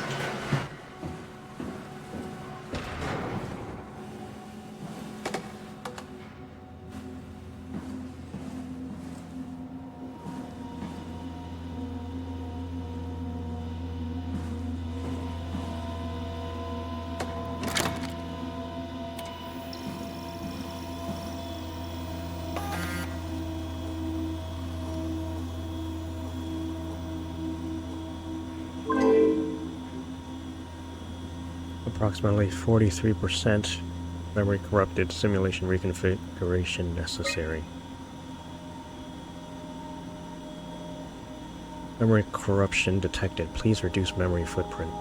Approximately 43% memory corrupted. Simulation reconfiguration necessary. Memory corruption detected. Please reduce memory footprint.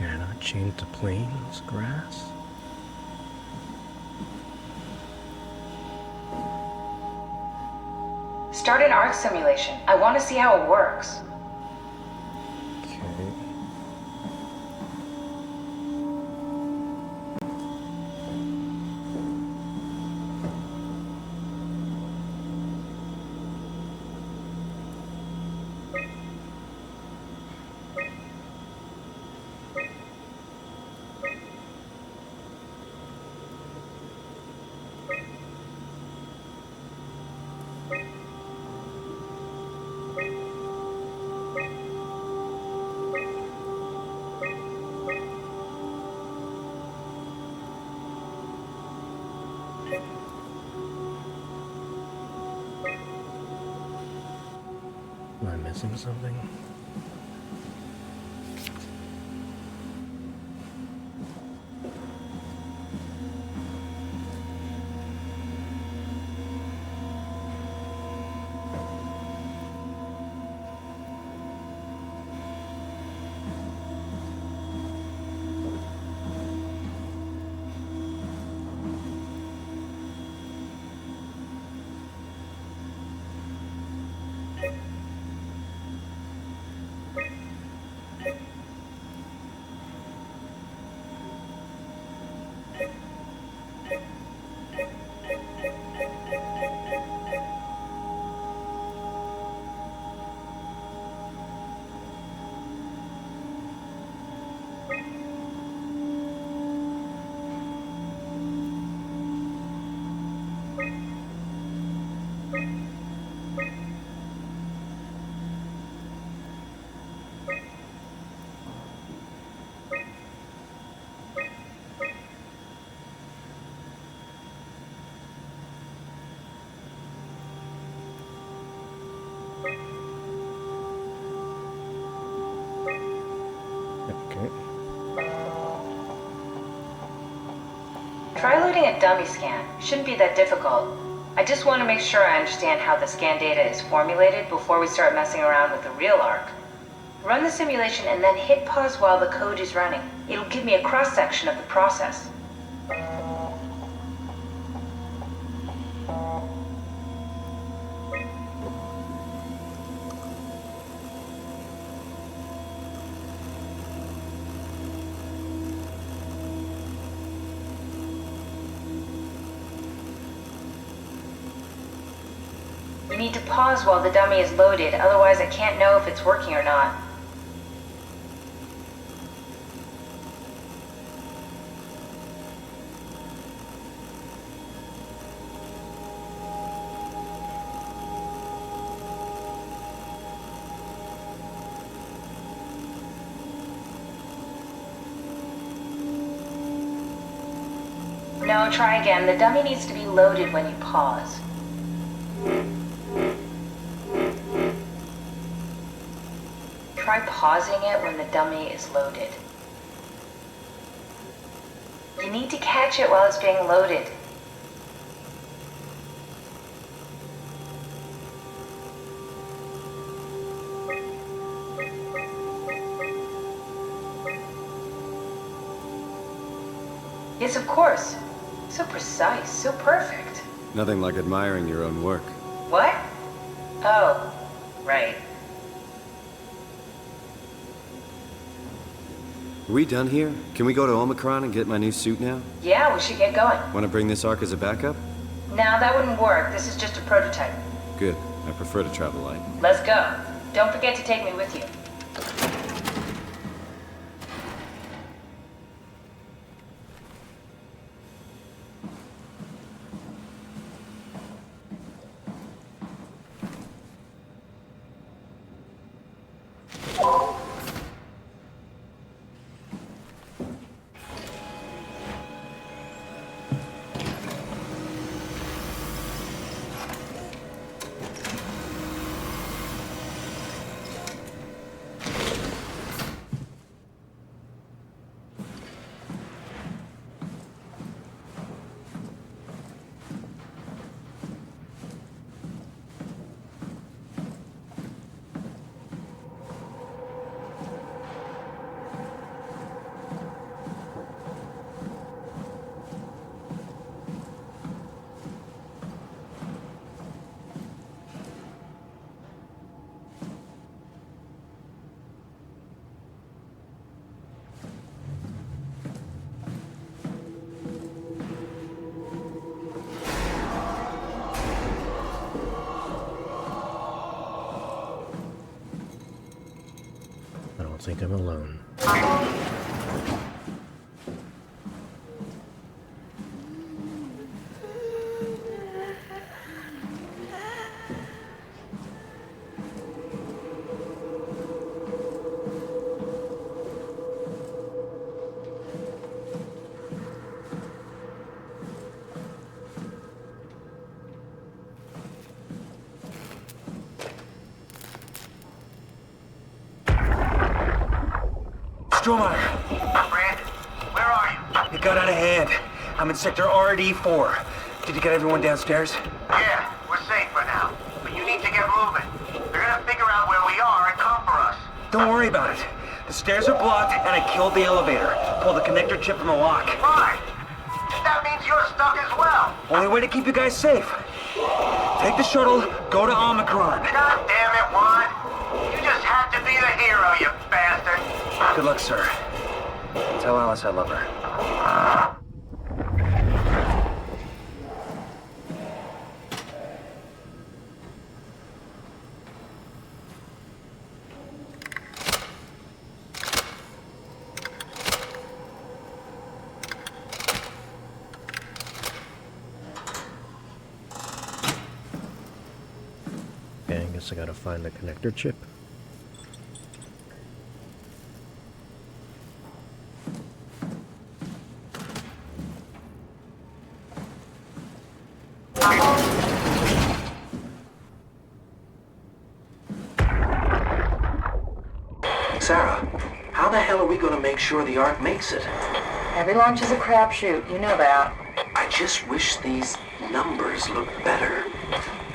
Cannot change the plains, grass.
Start an arc simulation. I want to see how it works.
Okay. Am I missing something? Okay.
Try loading a dummy scan. Shouldn't be that difficult. I just want to make sure I understand how the scan data is formulated before we start messing around with the real arc. Run the simulation and then hit pause while the code is running. It'll give me a cross-section of the process. You need to pause while the dummy is loaded, otherwise I can't know if it's working or not. No, try again. The dummy needs to be loaded when you pause. Try pausing it when the dummy is loaded. You need to catch it while it's being loaded. Yes, of course. So precise, so perfect.
Nothing like admiring your own work.
What? Oh, right.
Are we done here? Can we go to Omicron and get my new suit now?
Yeah, we should get going.
Want to bring this arc as a backup?
No, that wouldn't work. This is just a prototype.
Good. I prefer to travel light.
Let's go. Don't forget to take me with you.
I don't think I'm alone.
Stromeyer,
Brandon, where are you?
it got out of hand. I'm in sector RD4. Did you get everyone downstairs?
Yeah, we're safe for now. But you need to get moving. They're gonna figure out where we are and come for us.
Don't worry about it. The stairs are blocked, and I killed the elevator. Pulled the connector chip from the lock.
Fine. That means you're stuck as well.
Only way to keep you guys safe. Take the shuttle, go to Omicron.
God damn it, Juan. You just had to be the hero, you bastard.
Good luck, sir. Tell Alice I love her.
Okay, I guess I gotta find the connector chip.
Sarah, how the hell are we gonna make sure the Ark makes it?
Every launch is a crapshoot, you know that.
I just wish these numbers looked better.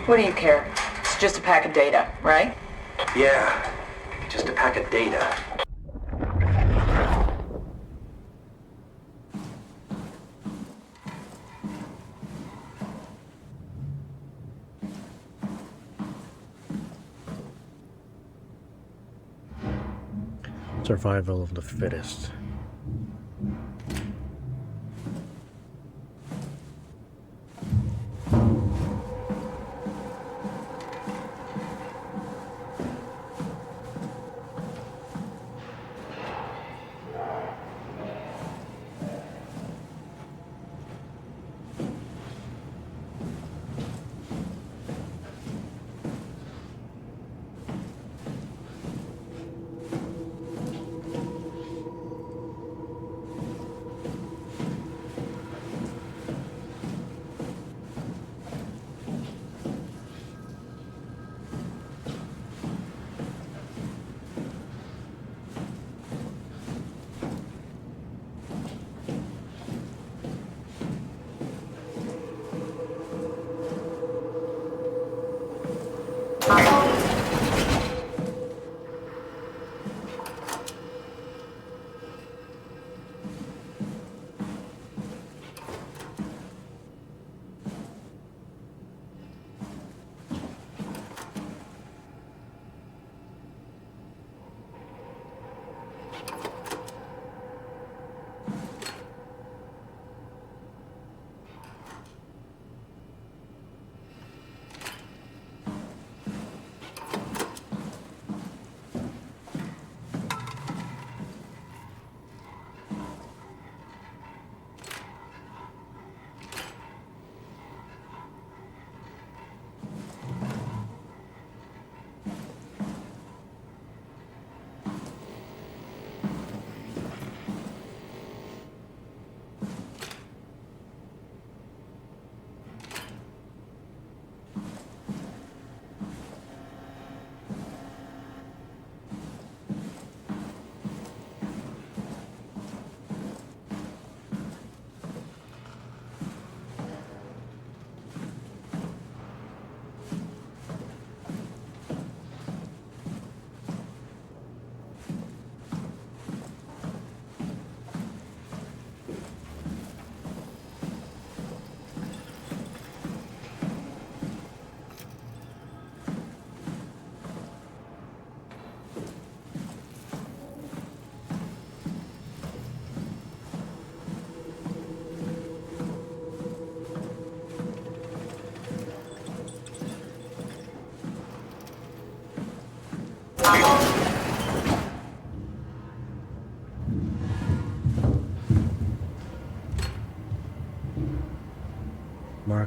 What do you care? It's just a pack of data, right?
Yeah, just a pack of data.
Survival of the fittest.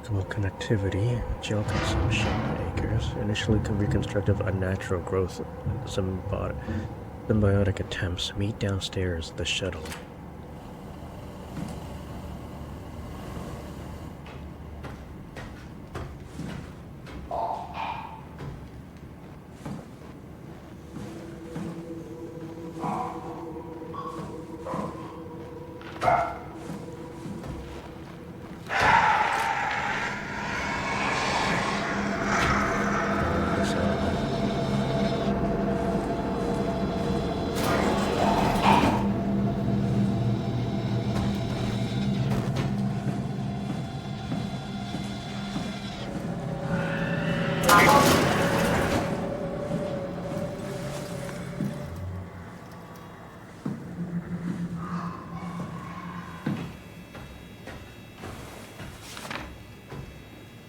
remarkable connectivity, gel consumption, acres, initially reconstructive unnatural growth, symbiotic attempts, meet downstairs, the shuttle.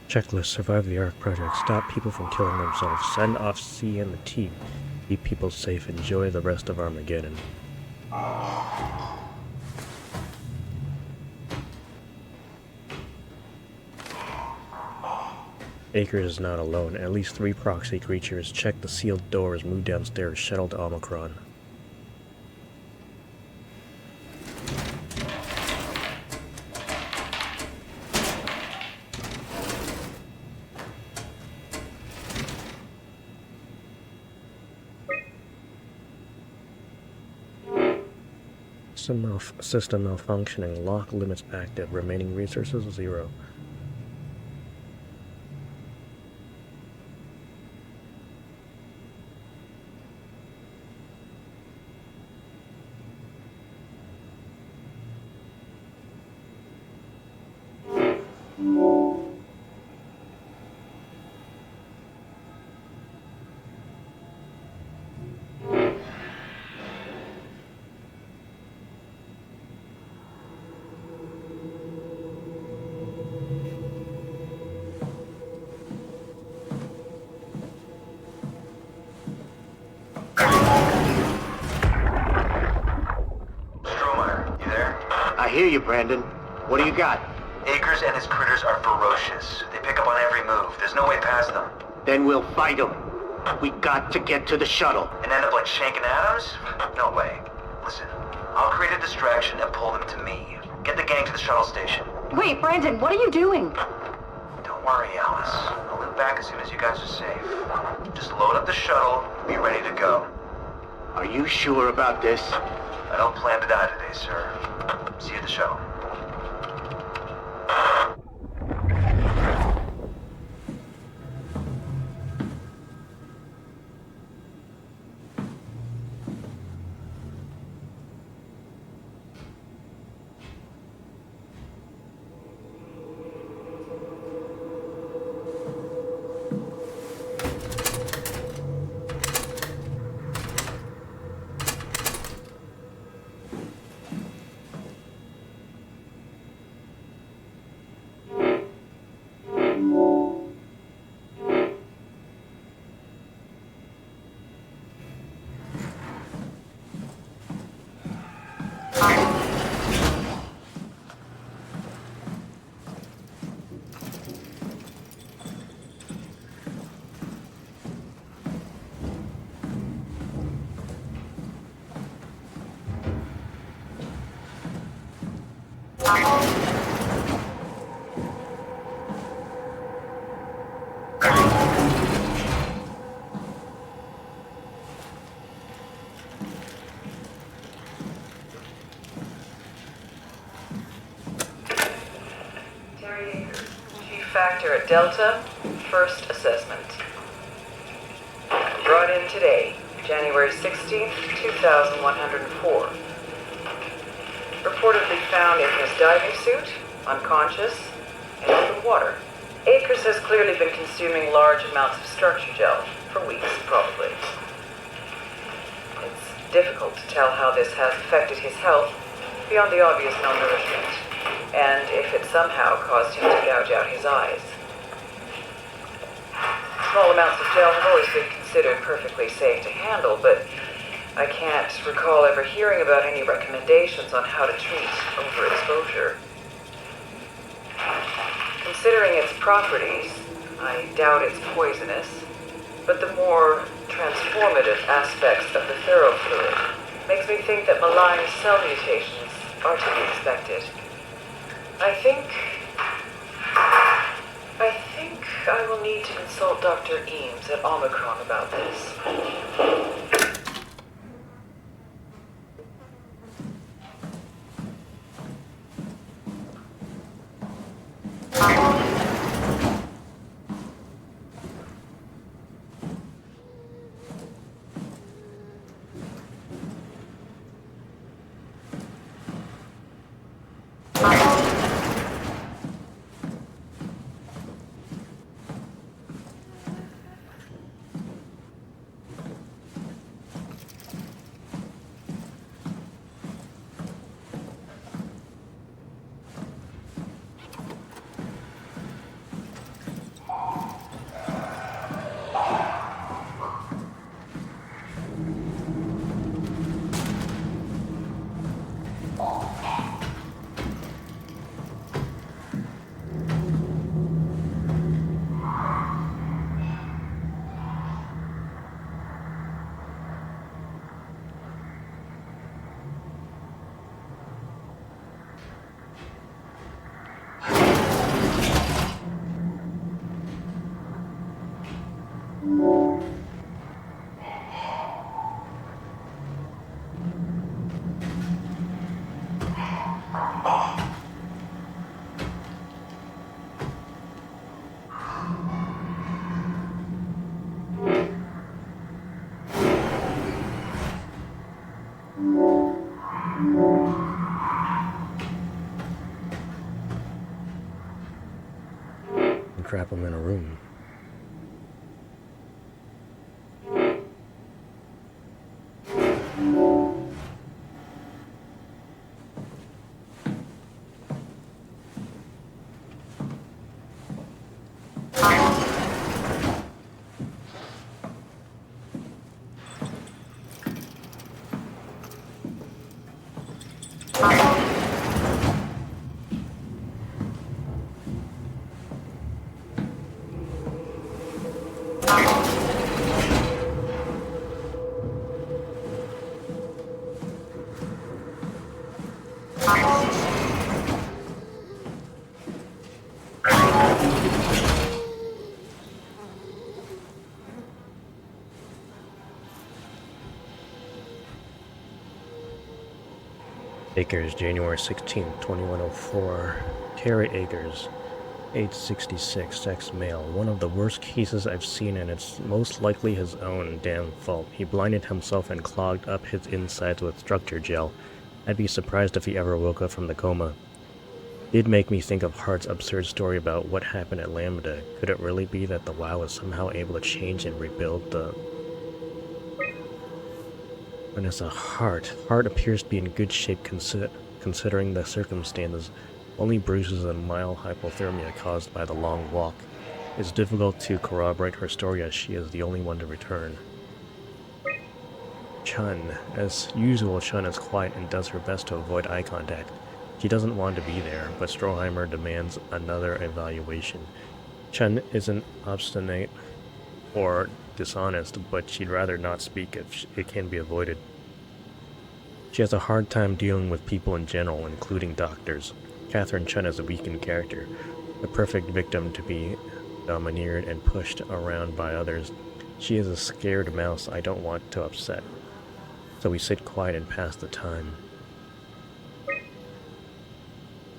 Checklist: survive the ARC project, stop people from killing themselves, send off C and the T, keep people safe, enjoy the rest of Armageddon. Akers is not alone. At least 3 proxy creatures. Check the sealed doors, move downstairs, shuttle to Omicron. System malfunctioning. Lock limits active. Remaining resources 0.
I hear you, Brandon. What do you got?
Akers and his critters are ferocious. They pick up on every move. There's no way past them.
Then we'll fight them. We got to get to the shuttle.
And end up like Shank and Adams? No way. Listen, I'll create a distraction and pull them to me. Get the gang to the shuttle station.
Wait, Brandon, what are you doing?
Don't worry, Alice. I'll look back as soon as you guys are safe. Just load up the shuttle and be ready to go.
Are you sure about this?
I don't plan to die today, sir. See you at the shuttle.
Factor at Delta, first assessment. Brought in today, January 16th, 2104. Reportedly found in his diving suit, unconscious, in open water. Akers has clearly been consuming large amounts of structure gel, for weeks probably. It's difficult to tell how this has affected his health, beyond the obvious malnourishment. And if it somehow caused him to gouge out his eyes. Small amounts of gel have always been considered perfectly safe to handle, but I can't recall ever hearing about any recommendations on how to treat overexposure. Considering its properties, I doubt it's poisonous, but the more transformative aspects of the thorough fluid makes me think that malign cell mutations are to be expected. I think I will need to consult Dr. Eames at Omicron about this.
Trap him in a room. Akers, January 16th, 2104. Terry Akers, age 66, sex male. One of the worst cases I've seen, and it's most likely his own damn fault. He blinded himself and clogged up his insides with structure gel. I'd be surprised if he ever woke up from the coma. Did make me think of Hart's absurd story about what happened at Lambda. Could it really be that the WoW was somehow able to change and rebuild the... Vanessa Hart. Hart appears to be in good shape considering the circumstances. Only bruises and mild hypothermia caused by the long walk. It's difficult to corroborate her story as she is the only one to return. Chun. As usual, Chun is quiet and does her best to avoid eye contact. She doesn't want to be there, but Stroheimer demands another evaluation. Chun isn't obstinate or dishonest, but she'd rather not speak if it can be avoided. She has a hard time dealing with people in general, including doctors. Catherine Chun is a weakened character, the perfect victim to be domineered and pushed around by others. She is a scared mouse I don't want to upset, so we sit quiet and pass the time.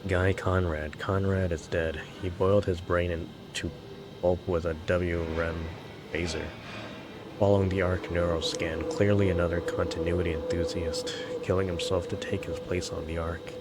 Guy Conrad. Conrad is dead. He boiled his brain into pulp with a WREM phaser. Following the Ark neuroscan, clearly another continuity enthusiast, killing himself to take his place on the Ark.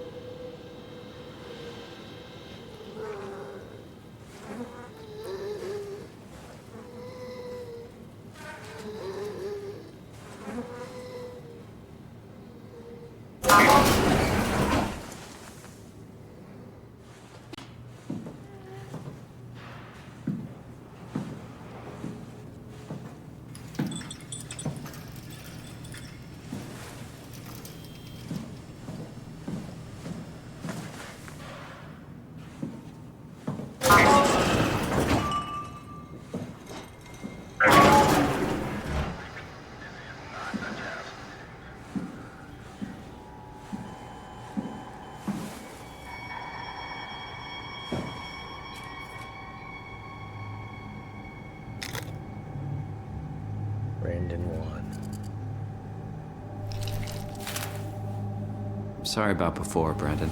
Sorry about before, Brandon.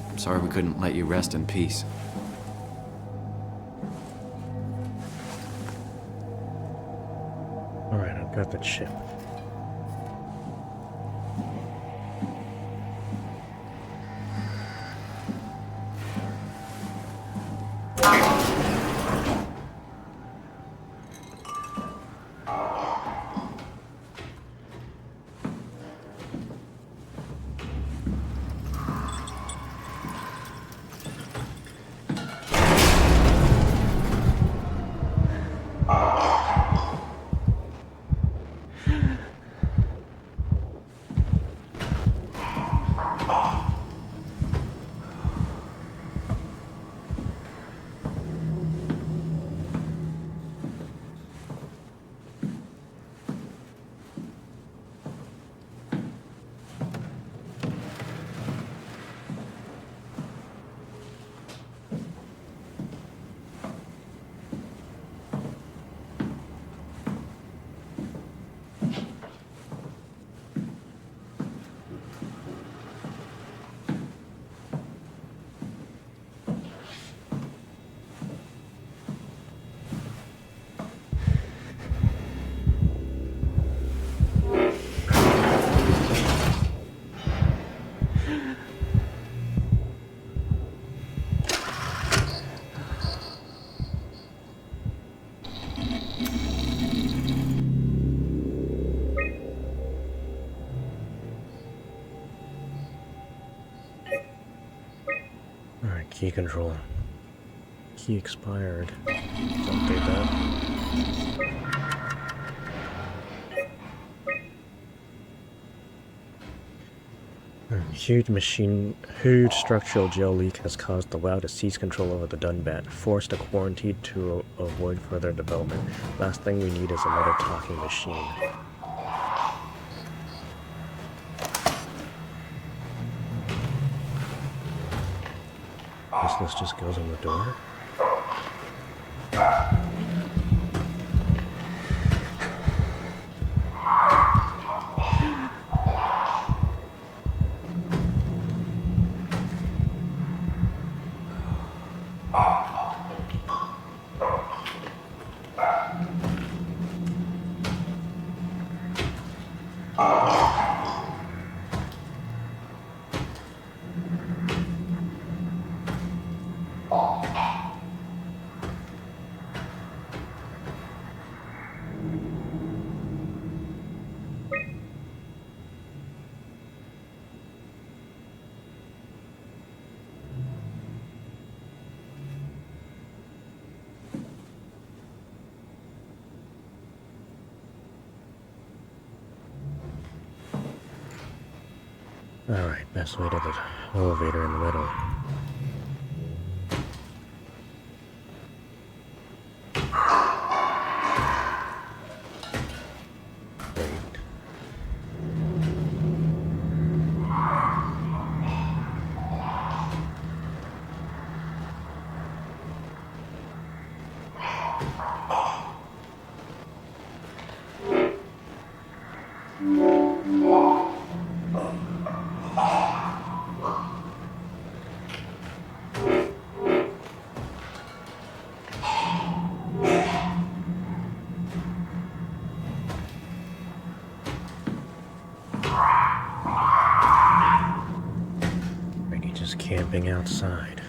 I'm sorry we couldn't let you rest in peace.
Alright, I've got the chip. Alright, key control. Key expired. Let's update that. Huge structural gel leak has caused the WoW to seize control over the Dunbat, forced to quarantine to avoid further development. Last thing we need is another talking machine. Guess this just goes on the door. Alright, best way to the elevator in the middle. Camping outside.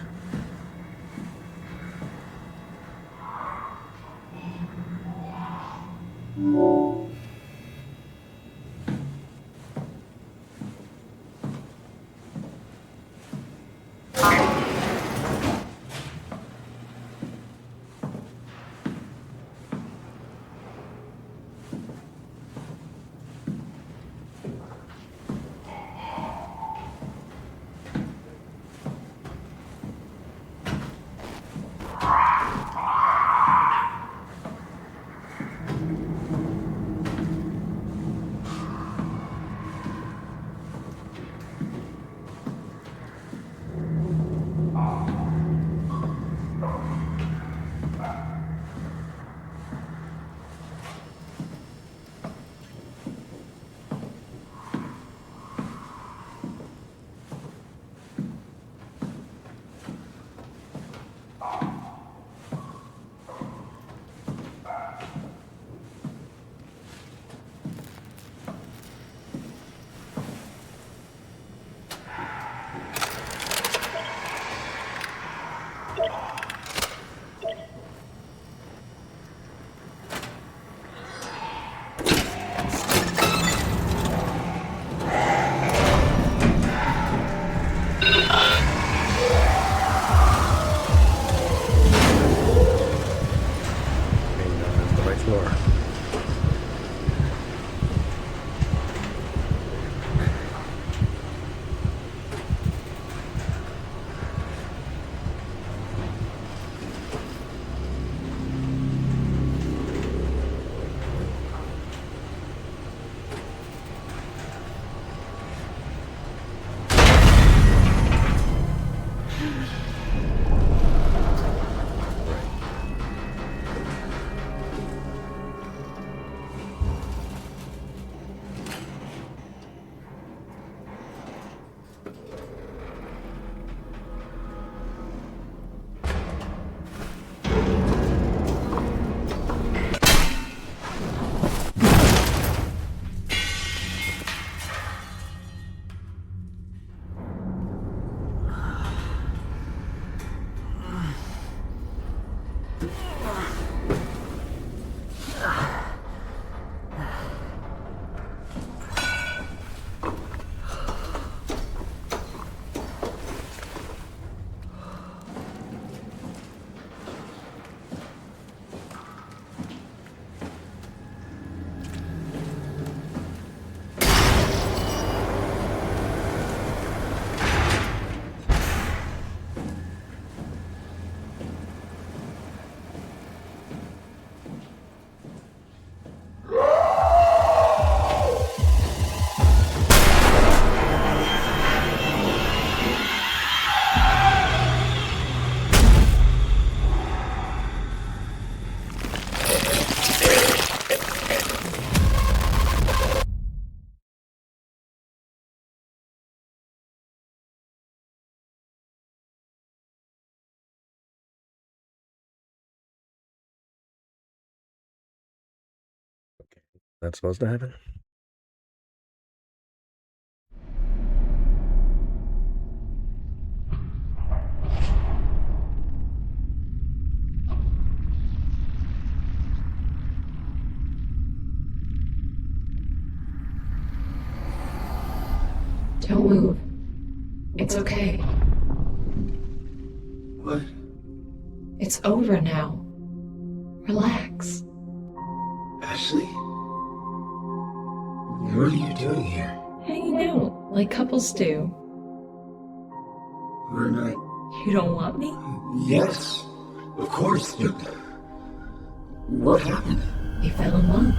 That's supposed to happen?
Don't move. It's okay.
What?
It's over now. Relax.
Ashley? What are you doing here?
Hanging out, like couples do.
We're not...
You don't want me?
Yes, of course. What happened?
We fell in love.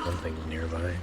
Something nearby.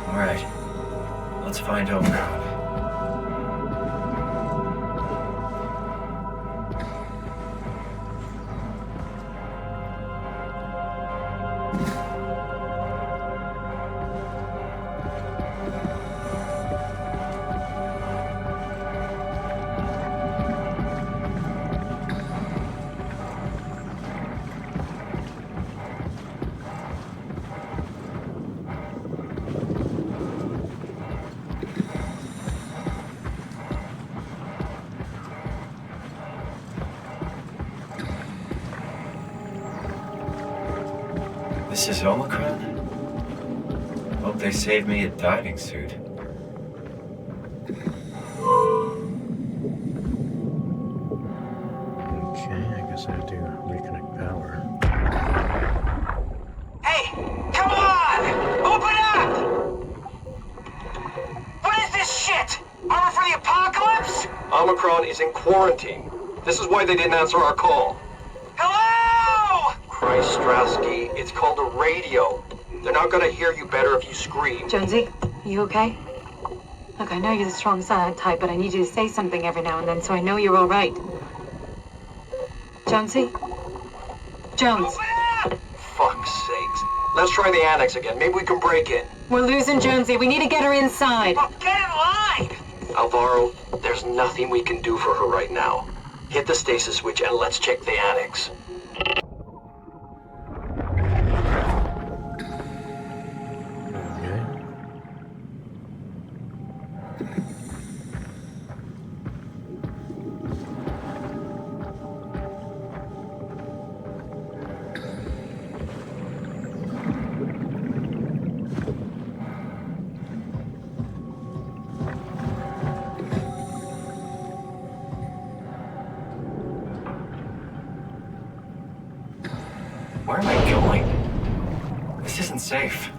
Alright, let's find Omicron. This is Omicron? Hope they saved me a diving suit.
Okay, I guess I have to reconnect power.
Hey, come on! Open up! What is this shit? Armor for the apocalypse?
Omicron is in quarantine. This is why they didn't answer our call.
Hello!
Christ, Strasky, it's called a radio. They're not gonna hear you better if you scream.
Jonesy, you okay? Look, I know you're the strong silent type, but I need you to say something every now and then so I know you're all right. Jonesy? Jones.
Fuck's sakes. Let's try the annex again. Maybe we can break in.
We're losing Jonesy. We need to get her inside.
Well, get in line!
Alvaro, there's nothing we can do for her right now. Hit the stasis switch and let's check the annex.
Where am I going? This isn't safe.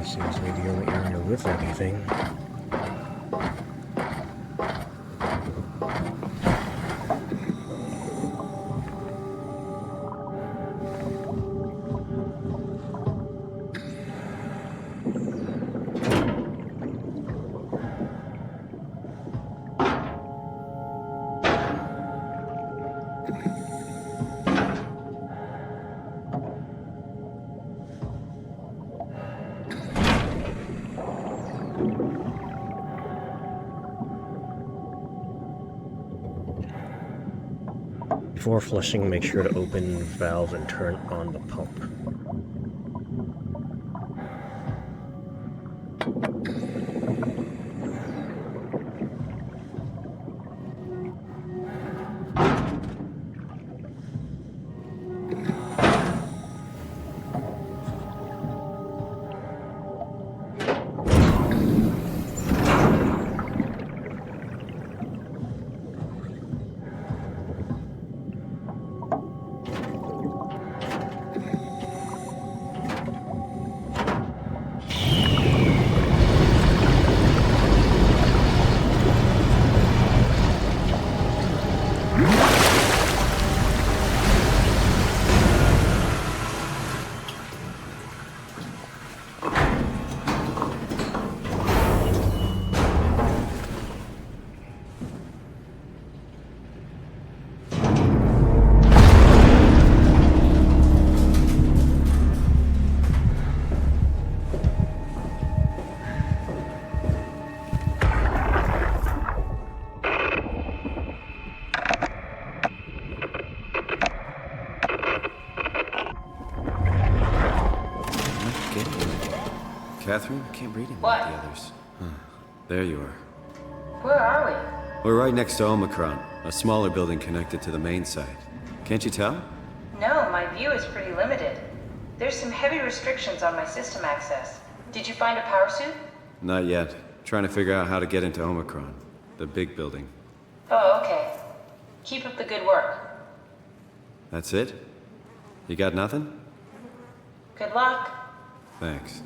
Seems to be the only area with anything. Before flushing, make sure to open the valve and turn on the pump.
Catherine, I can't read any
What?
of the others. Huh. There you are.
Where are we?
We're right next to Omicron, a smaller building connected to the main site. Can't you tell?
No, my view is pretty limited. There's some heavy restrictions on my system access. Did you find a power suit?
Not yet. Trying to figure out how to get into Omicron, the big building.
Oh, okay. Keep up the good work.
That's it? You got nothing?
Good luck.
Thanks.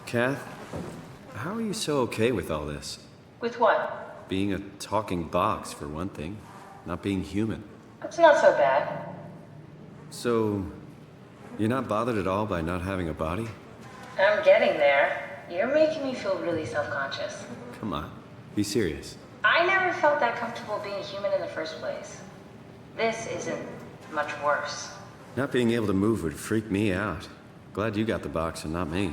Kath, how are you so okay with all this?
With what?
Being a talking box, for one thing. Not being human.
It's not so bad.
So, you're not bothered at all by not having a body?
I'm getting there. You're making me feel really self-conscious.
Come on, be serious.
I never felt that comfortable being human in the first place. This isn't much worse.
Not being able to move would freak me out. Glad you got the box and not me.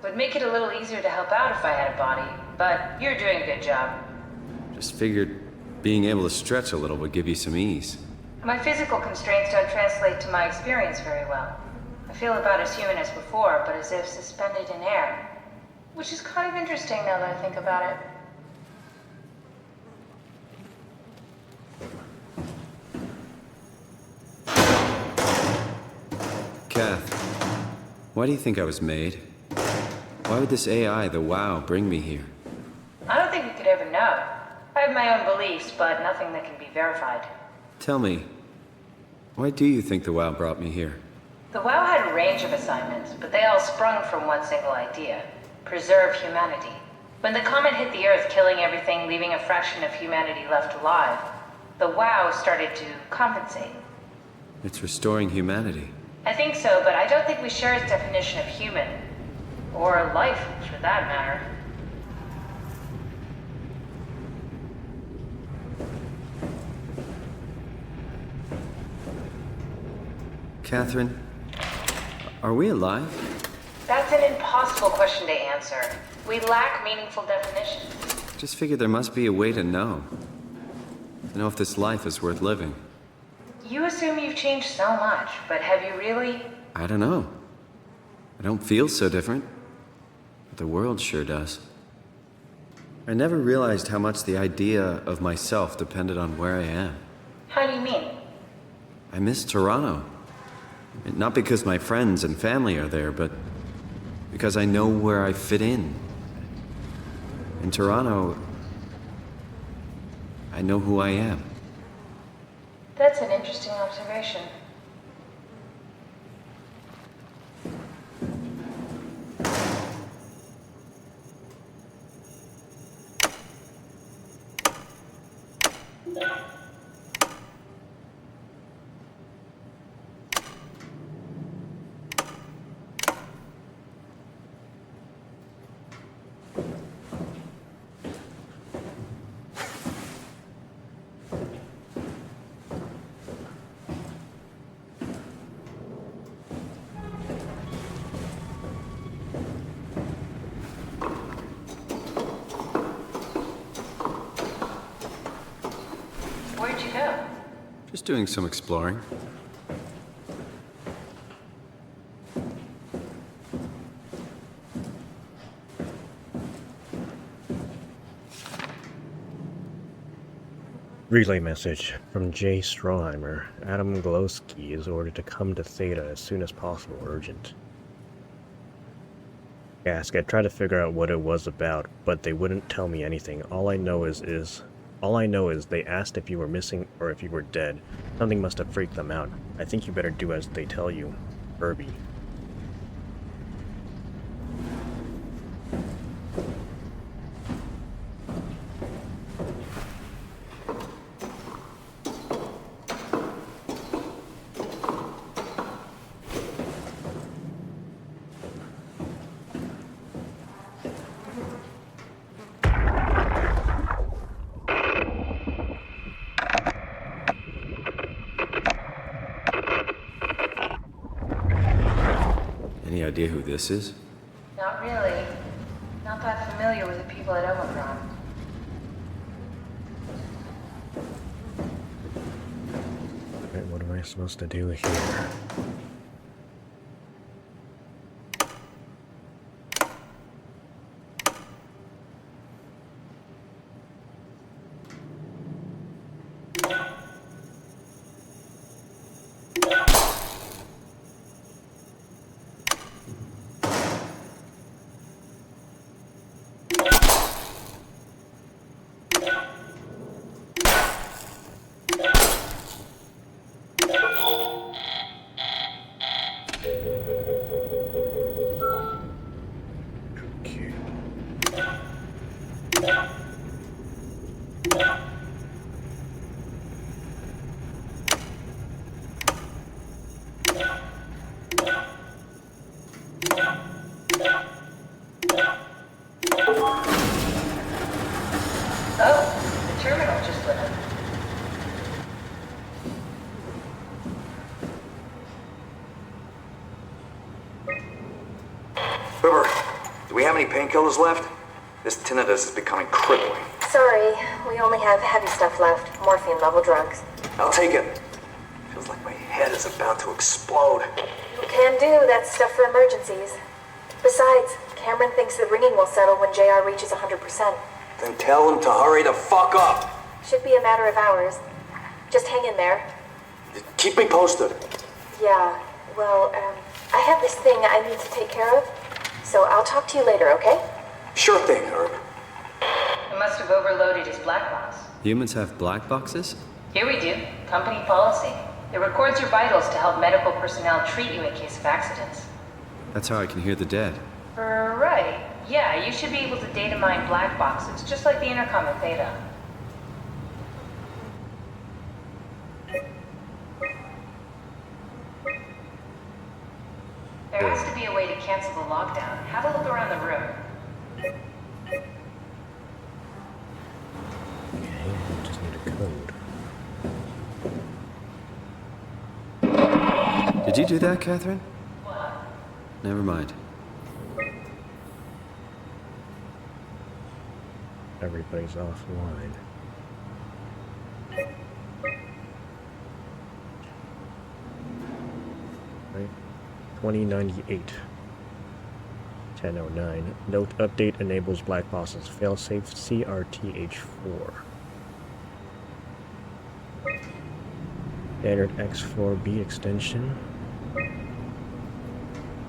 Would make it a little easier to help out if I had a body, but you're doing a good job.
Just figured being able to stretch a little would give you some ease.
My physical constraints don't translate to my experience very well. I feel about as human as before, but as if suspended in air. Which is kind of interesting now that I think about it.
Kath, why do you think I was made? Why would this AI, the WoW, bring me here?
I don't think we could ever know. I have my own beliefs, but nothing that can be verified.
Tell me, why do you think the WoW brought me here?
The WoW had a range of assignments, but they all sprung from one single idea. Preserve humanity. When the comet hit the Earth, killing everything, leaving a fraction of humanity left alive, the WoW started to compensate.
It's restoring humanity.
I think so, but I don't think we share his definition of human. Or life, for that matter.
Catherine, are we alive?
That's an impossible question to answer. We lack meaningful definitions.
Just figured there must be a way to know. To know if this life is worth living.
You assume you've changed so much, but have you really?
I don't know. I don't feel so different. But the world sure does. I never realized how much the idea of myself depended on where I am.
How do you mean?
I miss Toronto. Not because my friends and family are there, but because I know where I fit in. In Toronto, I know who I am.
That's an interesting observation. Where'd you go?
Just doing some exploring.
Relay message from Jay Stroheimer. Adam Glowski is ordered to come to Theta as soon as possible. Urgent. Ask. I tried to figure out what it was about, but they wouldn't tell me anything. All I know is they asked if you were missing or if you were dead. Something must have freaked them out. I think you better do as they tell you. Herbie.
Any idea who this is?
Not really. Not that familiar with the people at Omicron.
Alright, what am I supposed to do here?
Oh, the terminal just lit up.
Uber, do we have any painkillers left? This tinnitus is becoming crippling.
Sorry, we only have heavy stuff left. Morphine level drugs.
I'll take it. Feels like my head is about to explode.
Can do, that's stuff for emergencies. Besides, Cameron thinks the ringing will settle when JR reaches 100%.
Then tell him to hurry the fuck up.
Should be a matter of hours. Just hang in there.
Keep me posted.
Yeah, well, I have this thing I need to take care of, so I'll talk to you later, okay?
Sure thing, Herb.
It must have overloaded his black box.
Humans have black boxes?
Here we do. Company policy. It records your vitals to help medical personnel treat you in case of accidents.
That's how I can hear the dead.
Right. Yeah, you should be able to data mine black boxes, just like the intercom in Theta. There has to be a way to cancel the lockdown. Have a look around the room.
Okay, we just need a code.
Did you do that, Catherine? Never mind.
Everybody's offline. Right. 2098. 1009. Note update enables black boxes. Failsafe CRTH4. Standard X4B extension.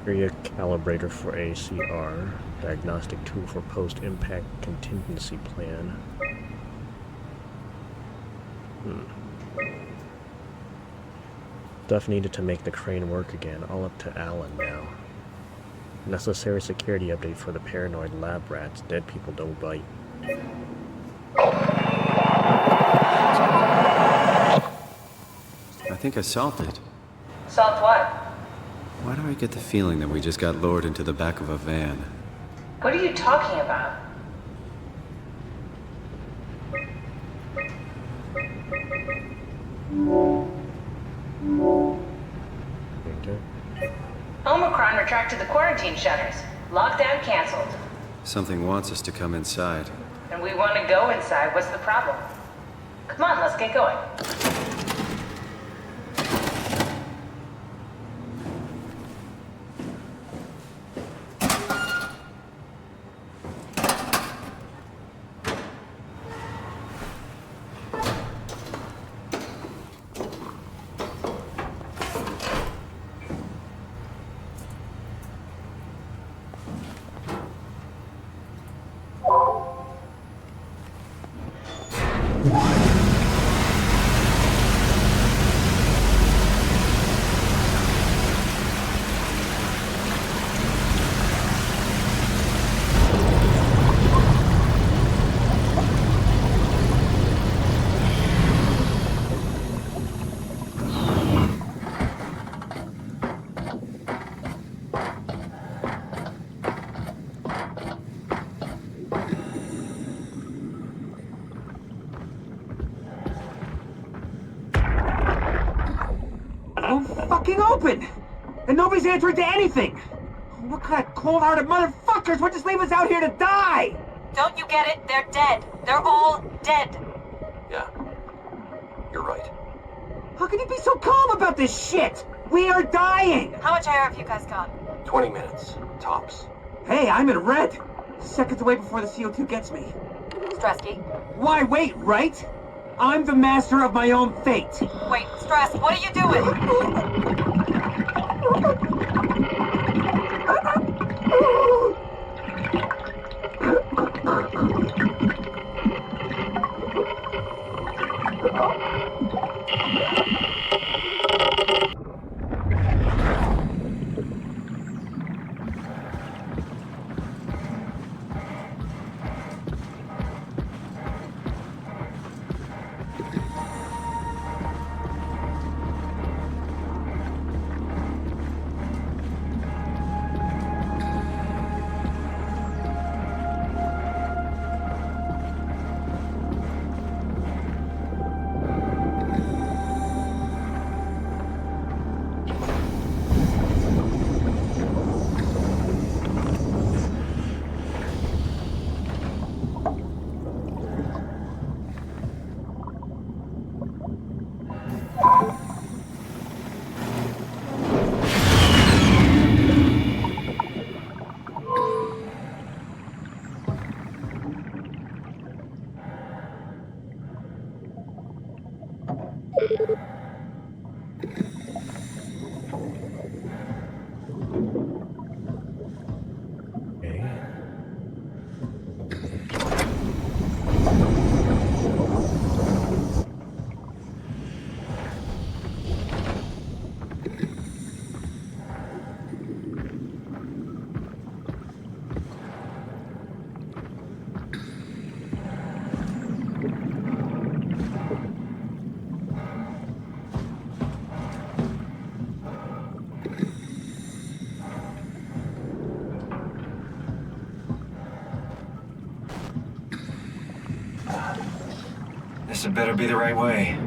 Area calibrator for ACR. Diagnostic tool for post-impact contingency plan. Stuff needed to make the crane work again. All up to Alan now. Necessary security update for the paranoid lab rats. Dead people don't bite.
I think I solved it.
Solved what?
Why do I get the feeling that we just got lured into the back of a van?
What are you talking about?
Okay.
Omicron retracted the quarantine shutters. Lockdown canceled.
Something wants us to come inside.
And we want to go inside. What's the problem? Come on, let's get going.
Fucking open! And nobody's answering to anything! What kind of cold-hearted motherfuckers would just leave us out here to die?
Don't you get it? They're dead. They're all dead.
Yeah. You're right.
How can you be so calm about this shit? We are dying!
How much air have you guys got?
20 minutes. Tops.
Hey, I'm in red! Seconds away before the CO2 gets me.
Stresky?
Why wait, right? I'm the master of my own fate!
Wait, Stress, what are you doing?
Guess it better be the right way.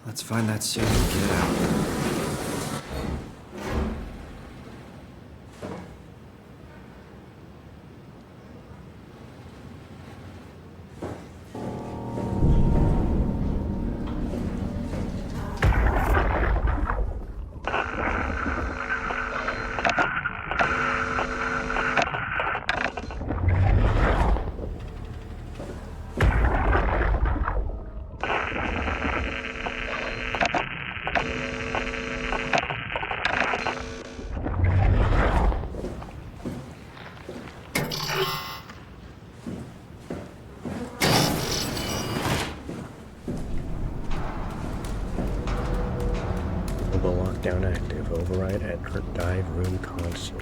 Let's find that suit and get out.
Mobile lockdown active. Override at dive room console.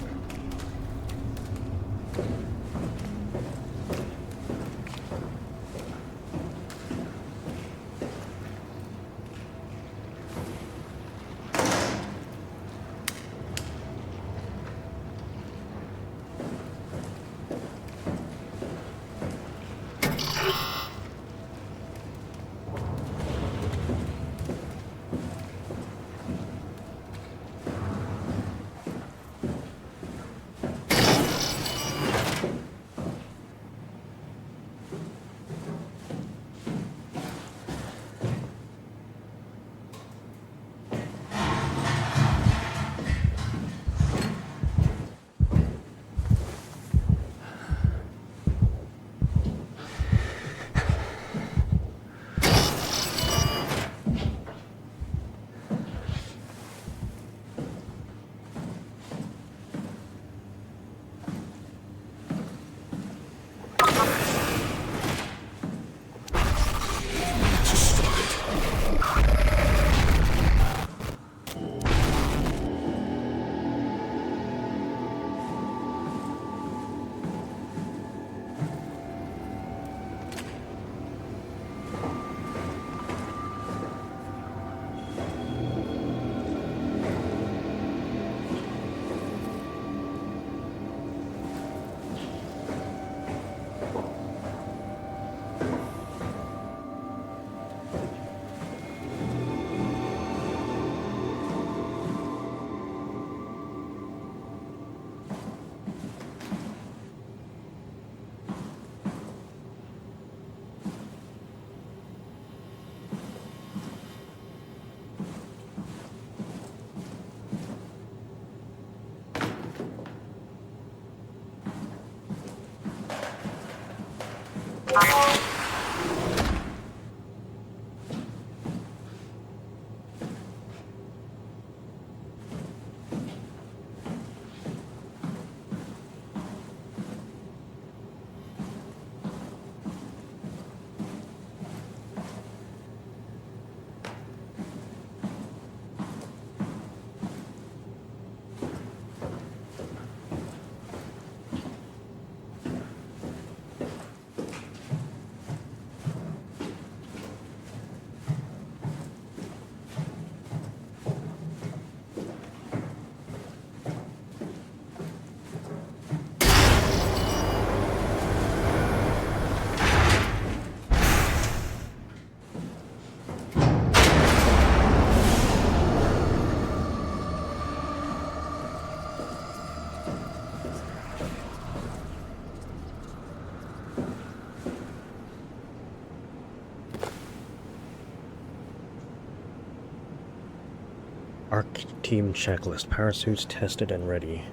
ARC team checklist. Parachutes tested and ready.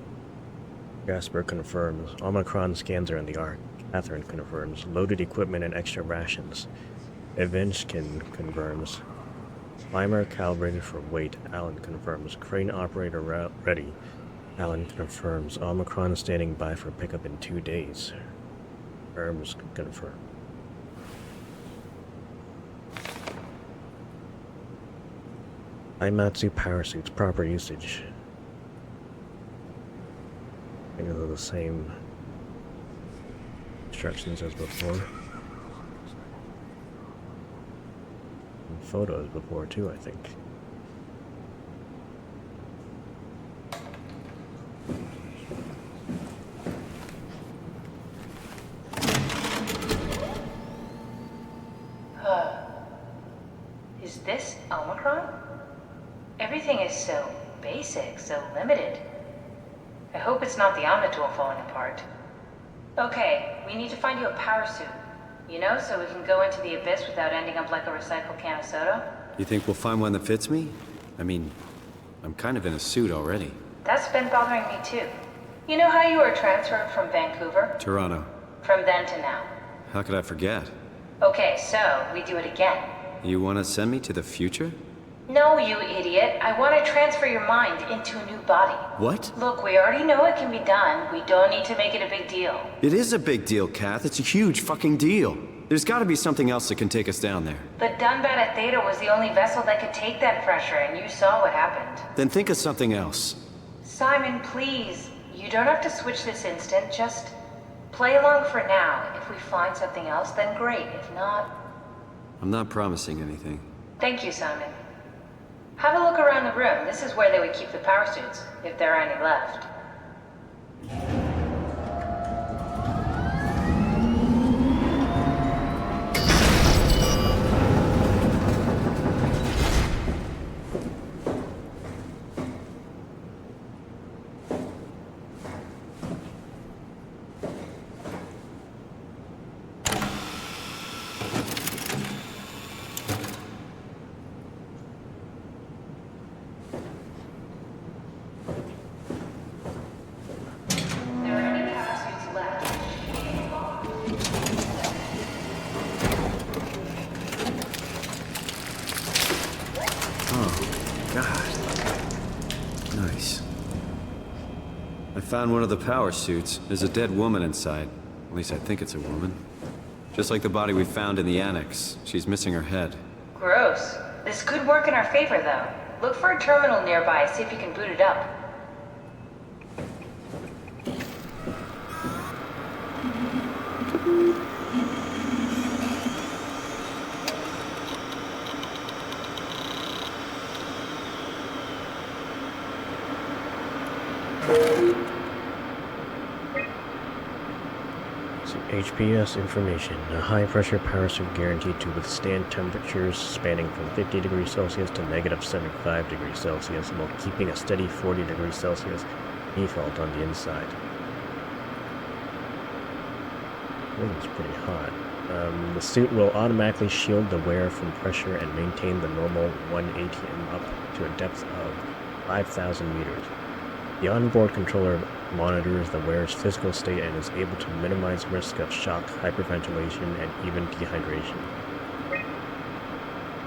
Jasper confirms. Omicron scans are in the ARC. Catherine confirms. Loaded equipment and extra rations. Evenskin confirms. Climber calibrated for weight. Alan confirms. Crane operator ready. Alan confirms. Omicron standing by for pickup in 2 days. Herms confirmed. Aimatsu parachutes. Proper usage. I think they're the same instructions as before. And photos before too, I think.
Is this Omicron? Everything is so basic, so limited. I hope it's not the Omnitool falling apart. Okay, we need to find you a power suit. You know, so we can go into the abyss without ending up like a recycled can of soda.
You think we'll find one that fits me? I mean, I'm kind of in a suit already.
That's been bothering me too. You know how you were transferred from Vancouver?
Toronto.
From then to now.
How could I forget?
Okay, so we do it again.
You want to send me to the future?
No, you idiot. I want to transfer your mind into a new body.
What?
Look, we already know it can be done. We don't need to make it a big deal.
It is a big deal, Kath. It's a huge fucking deal. There's got to be something else that can take us down there.
The Dunbat at Theta was the only vessel that could take that pressure, and you saw what happened.
Then think of something else.
Simon, please. You don't have to switch this instant. Just play along for now. If we find something else, then great. If not...
I'm not promising anything.
Thank you, Simon. Have a look around the room. This is where they would keep the power suits, if there are any left.
Found one of the power suits. There's a dead woman inside. At least I think it's a woman. Just like the body we found in the annex. She's missing her head.
Gross. This could work in our favor, though. Look for a terminal nearby, see if you can boot it up.
HPS information. A high-pressure parachute guaranteed to withstand temperatures spanning from 50 degrees Celsius to negative 75 degrees Celsius while keeping a steady 40 degrees Celsius default on the inside. I think it's pretty hot. The suit will automatically shield the wearer from pressure and maintain the normal 1 ATM up to a depth of 5,000 meters. The onboard controller monitors the wearer's physical state and is able to minimize risk of shock, hyperventilation, and even dehydration.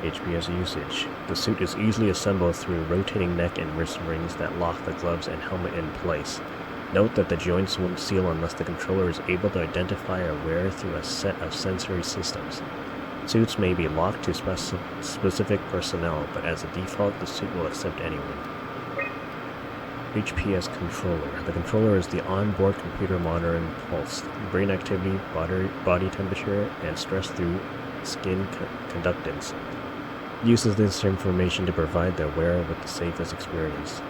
HPS usage. The suit is easily assembled through rotating neck and wrist rings that lock the gloves and helmet in place. Note that the joints won't seal unless the controller is able to identify a wearer through a set of sensory systems. Suits may be locked to specific personnel, but as a default, the suit will accept anyone. HPS controller. The controller is the onboard computer monitoring pulse, brain activity, body temperature, and stress through skin conductance. It uses this information to provide the wearer with the safest experience.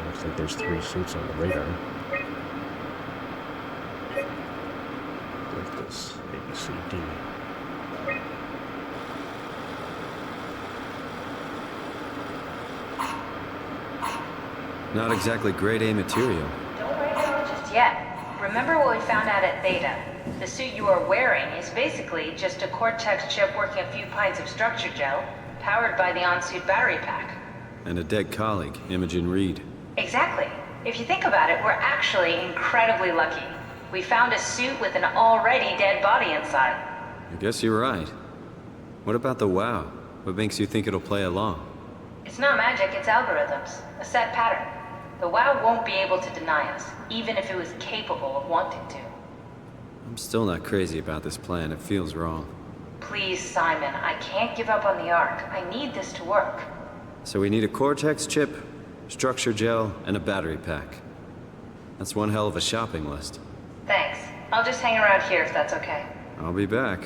Looks like there's 3 suits on the radar. A, B, C, D.
Not exactly grade A material.
Don't write just yet. Remember what we found out at Theta? The suit you are wearing is basically just a Cortex chip working a few pints of structure gel, powered by the on-suit battery pack.
And a dead colleague, Imogen Reed.
Exactly. If you think about it, we're actually incredibly lucky. We found a suit with an already dead body inside.
I guess you're right. What about the WoW? What makes you think it'll play along?
It's not magic, it's algorithms. A set pattern. The WoW won't be able to deny us, even if it was capable of wanting to.
I'm still not crazy about this plan. It feels wrong.
Please, Simon, I can't give up on the Ark. I need this to work.
So we need a Cortex chip, structure gel, and a battery pack. That's one hell of a shopping list.
Thanks. I'll just hang around here if that's okay.
I'll be back.